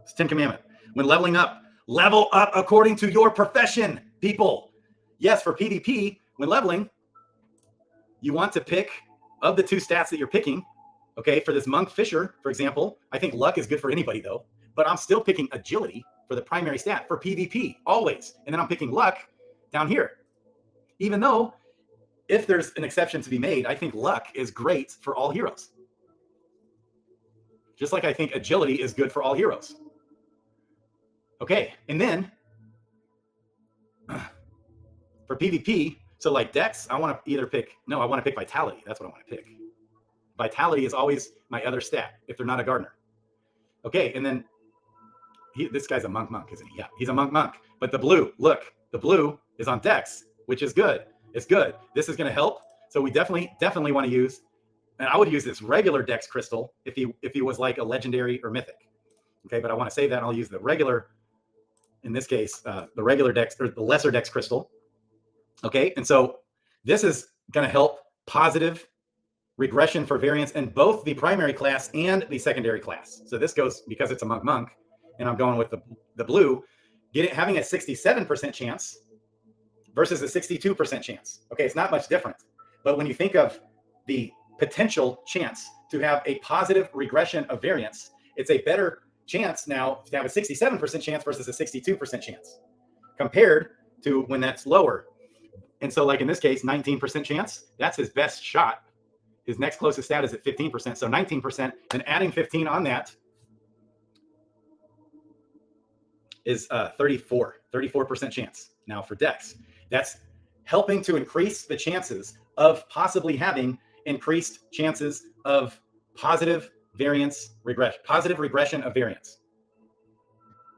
A: It's 10th commandment. When leveling up, level up according to your profession, people. Yes, for PvP, when leveling, you want to pick of the two stats that you're picking. Okay, for this monk fisher, for example, I think luck is good for anybody though, but I'm still picking agility for the primary stat for PvP always. And then I'm picking luck down here. Even though if there's an exception to be made, I think luck is great for all heroes. Just like I think agility is good for all heroes. Okay, and then for PvP, so like Dex, I want to either pick, no, I want to pick Vitality. That's what I want to pick. Vitality is always my other stat if they're not a gardener. Okay, and then this guy's a monk, isn't he? Yeah, he's a monk. But the blue, look, the blue is on Dex, which is good. It's good. This is going to help. So we definitely want to use, and I would use this regular Dex crystal if he was like a legendary or mythic. Okay, but I want to save that. And I'll use the regular, in this case, the regular Dex or the lesser Dex crystal. Okay, and so this is going to help positive regression for variance in both the primary class and the secondary class. So this goes, because it's a monk, and I'm going with the blue, having a 67% chance versus a 62% chance. Okay, it's not much different. But when you think of the potential chance to have a positive regression of variance, it's a better chance now to have a 67% chance versus a 62% chance compared to when that's lower. And so like in this case, 19% chance, that's his best shot. His next closest stat is at 15%. So 19%, and adding 15 on that is 34% chance. Now for Dex, that's helping to increase the chances of possibly having increased chances of positive variance regression, positive regression of variance.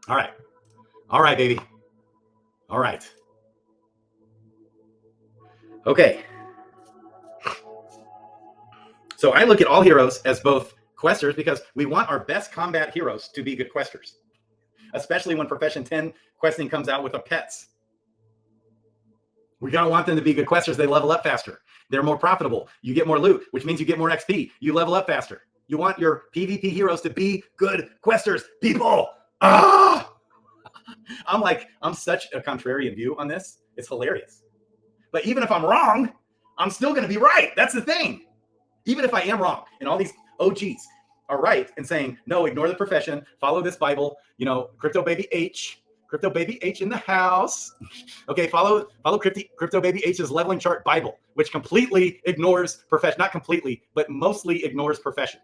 A: All right, baby. All right. Okay. So I look at all heroes as both questers because we want our best combat heroes to be good questers, especially when Profession 10 questing comes out with a pets. We're going to want them to be good questers. They level up faster. They're more profitable. You get more loot, which means you get more XP. You level up faster. You want your PvP heroes to be good questers, people. I'm such a contrarian view on this. It's hilarious. But even if I'm wrong, I'm still going to be right. That's the thing. Even if I am wrong and all these OGs are right in saying, no, ignore the profession, follow this Bible, Crypto Baby H in the house. Okay, follow Crypto Baby H's leveling chart Bible, which completely ignores profession, not completely, but mostly ignores profession.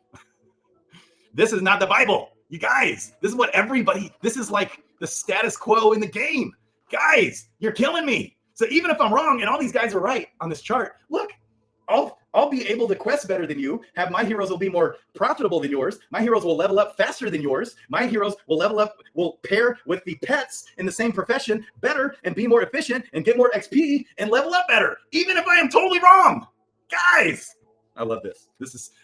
A: This is not the Bible, you guys. This is like the status quo in the game. Guys, you're killing me. So even if I'm wrong and all these guys are right on this chart, look, I'll be able to quest better than you. Have my heroes will be more profitable than yours. My heroes will level up faster than yours. My heroes will level up, will pair with the pets in the same profession better and be more efficient and get more XP and level up better, even if I am totally wrong. Guys, I love this.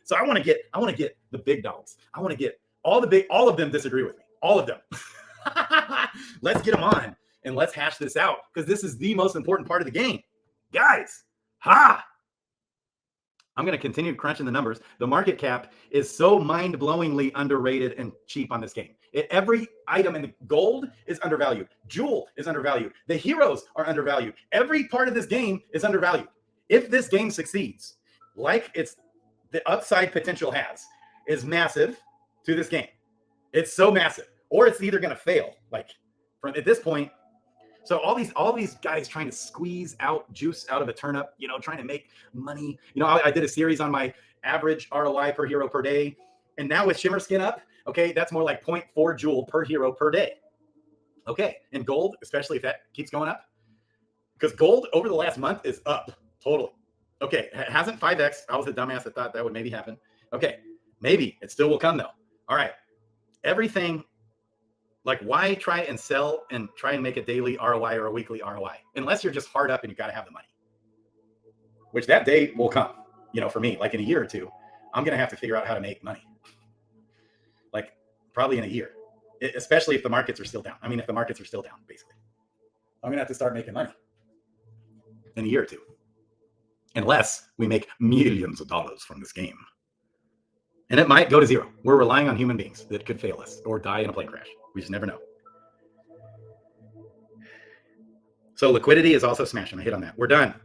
A: So I want to get the big dogs. I want to get all of them disagree with me. All of them. Let's get them on and let's hash this out because this is the most important part of the game. Guys, I'm going to continue crunching the numbers. The market cap is so mind-blowingly underrated and cheap on this game. Every item in the gold is undervalued. Jewel is undervalued. The heroes are undervalued. Every part of this game is undervalued. If this game succeeds, like the upside potential is massive to this game. It's so massive. Or it's either going to fail. Like from at this point, so all these guys trying to squeeze out juice out of a turnip, trying to make money. I did a series on my average ROI per hero per day. And now with Shimmer Skin up, okay, that's more like 0.4 jewel per hero per day. Okay, and gold, especially if that keeps going up. Because gold over the last month is up, totally. Okay, it hasn't 5x. I was the dumbass that thought that would maybe happen. Okay, maybe it still will come though. All right, everything, like why try and sell and try and make a daily ROI or a weekly ROI unless you're just hard up and you got to have the money, which that day will come. You know, for me, like in a year or two, I'm gonna have to figure out how to make money. Like probably in a year, especially if the markets are still down. I mean, if the markets are still down, basically, I'm gonna have to start making money in a year or two. Unless we make millions of dollars from this game. And it might go to zero. We're relying on human beings that could fail us or die in a plane crash. We just never know. So liquidity is also smashing. I hit on that. We're done.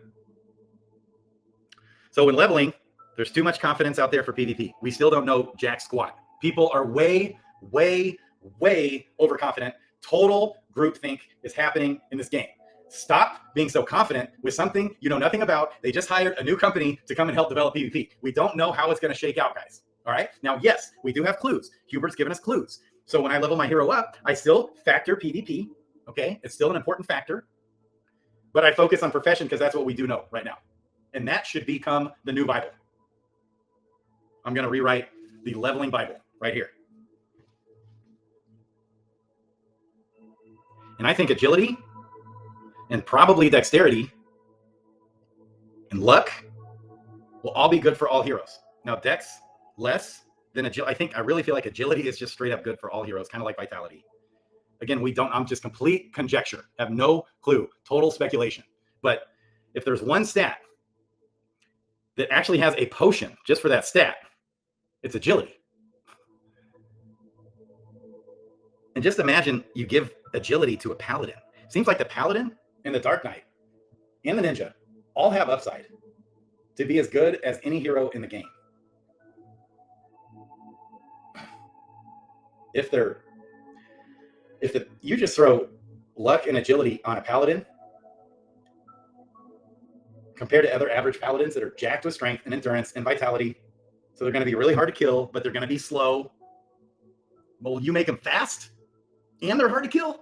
A: So when leveling, there's too much confidence out there for PvP. We still don't know jack squat. People are way, way, way overconfident. Total groupthink is happening in this game. Stop being so confident with something you know nothing about. They just hired a new company to come and help develop PvP. We don't know how it's going to shake out, guys. All right. Now, yes, we do have clues. Hubert's given us clues. So when I level my hero up, I still factor PvP. Okay. It's still an important factor. But I focus on profession because that's what we do know right now. And that should become the new Bible. I'm going to rewrite the leveling Bible right here. And I think agility and probably dexterity and luck will all be good for all heroes. Now, dex less than agility. I really feel like agility is just straight up good for all heroes, kind of like vitality. Again, I'm just complete conjecture. Have no clue. Total speculation. But if there's one stat that actually has a potion just for that stat, it's agility. And just imagine you give agility to a paladin. Seems like the paladin and the Dark Knight and the ninja all have upside to be as good as any hero in the game. You just throw luck and agility on a paladin compared to other average paladins that are jacked with strength and endurance and vitality, so they're going to be really hard to kill, but they're going to be slow. Well, you make them fast and they're hard to kill.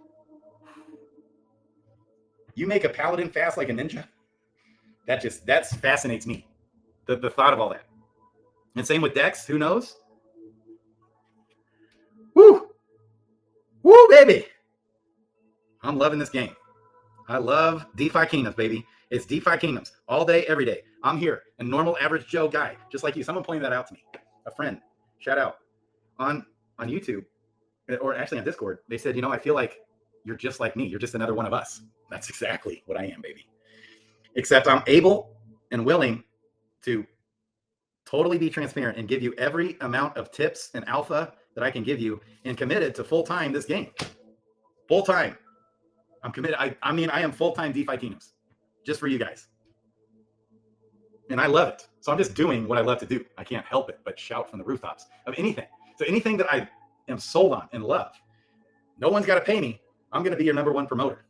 A: You make a paladin fast like a ninja. That fascinates me. The thought of all that. And same with Dex. Who knows? Woo! Woo, baby! I'm loving this game. I love DeFi Kingdoms, baby. It's DeFi Kingdoms all day, every day. I'm here, a normal, average Joe guy, just like you. Someone pointed that out to me. A friend, shout out, on YouTube, or actually on Discord. They said, I feel like you're just like me. You're just another one of us. That's exactly what I am, baby. Except I'm able and willing to totally be transparent and give you every amount of tips and alpha that I can give you, and committed to full-time this game. Full-time. I'm committed. I mean, I am full-time DeFi Kingdoms just for you guys. And I love it. So I'm just doing what I love to do. I can't help it but shout from the rooftops of anything. So anything that I am sold on and love, no one's got to pay me. I'm going to be your number one promoter.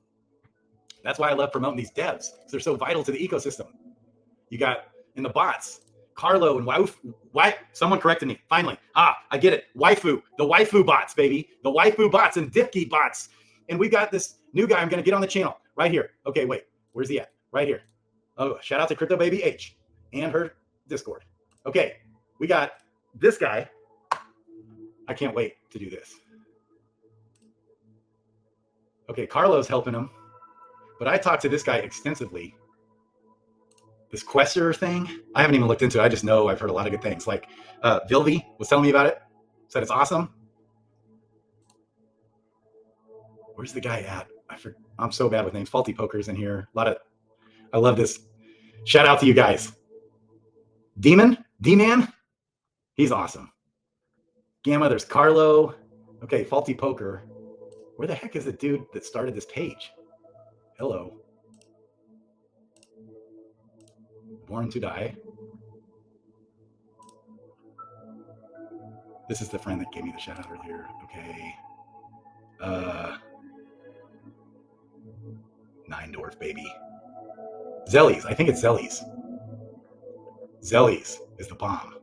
A: That's why I love promoting these devs, because they're so vital to the ecosystem. You got in the bots, Carlo and someone corrected me. Finally. I get it. Waifu. The waifu bots, baby. The waifu bots and Difky bots. And we got this new guy I'm going to get on the channel right here. Okay, wait. Where's he at? Right here. Oh, shout out to Crypto Baby H and her Discord. Okay, we got this guy. I can't wait to do this. Okay, Carlo's helping him. But I talked to this guy extensively. This Quester thing, I haven't even looked into it. I just know I've heard a lot of good things. Like Vilvi was telling me about it. Said it's awesome. Where's the guy at? I'm so bad with names. Faulty Poker's in here. I love this. Shout out to you guys. D-Man, he's awesome. Gamma, there's Carlo. Okay, Faulty Poker. Where the heck is the dude that started this page? Hello. Born to Die. This is the friend that gave me the shout out earlier. Okay. Nine Dwarf, baby. Zellies. I think it's Zellies. Zellies is the bomb.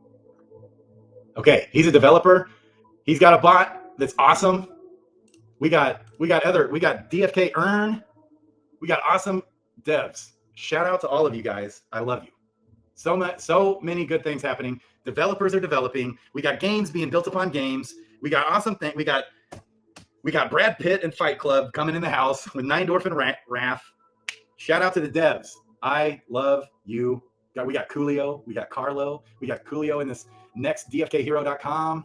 A: Okay, he's a developer. He's got a bot that's awesome. We got DFK Earn. We got awesome devs. Shout out to all of you guys. I love you So many good things happening. Developers are developing. We got games being built upon games. We got awesome things. We got Brad Pitt and Fight Club coming in the house with Neindorf and Raph. Shout out to the devs. I love you. We got Coolio. We got Carlo. We got Coolio in this next DFKHero.com.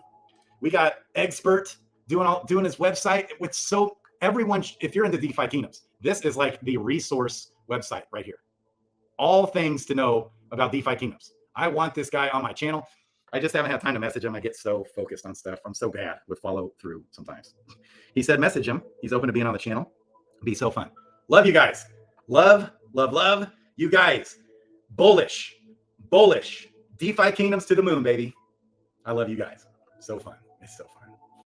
A: We got Eggspert doing his website with everyone. If you're into DeFi Kingdoms, this is like the resource website right here. All things to know about DeFi Kingdoms. I want this guy on my channel. I just haven't had time to message him. I get so focused on stuff. I'm so bad with follow through sometimes. He said message him. He's open to being on the channel. It'd be so fun. Love you guys. Love you guys. Bullish. DeFi Kingdoms to the moon, baby. I love you guys. So fun. It's so fun.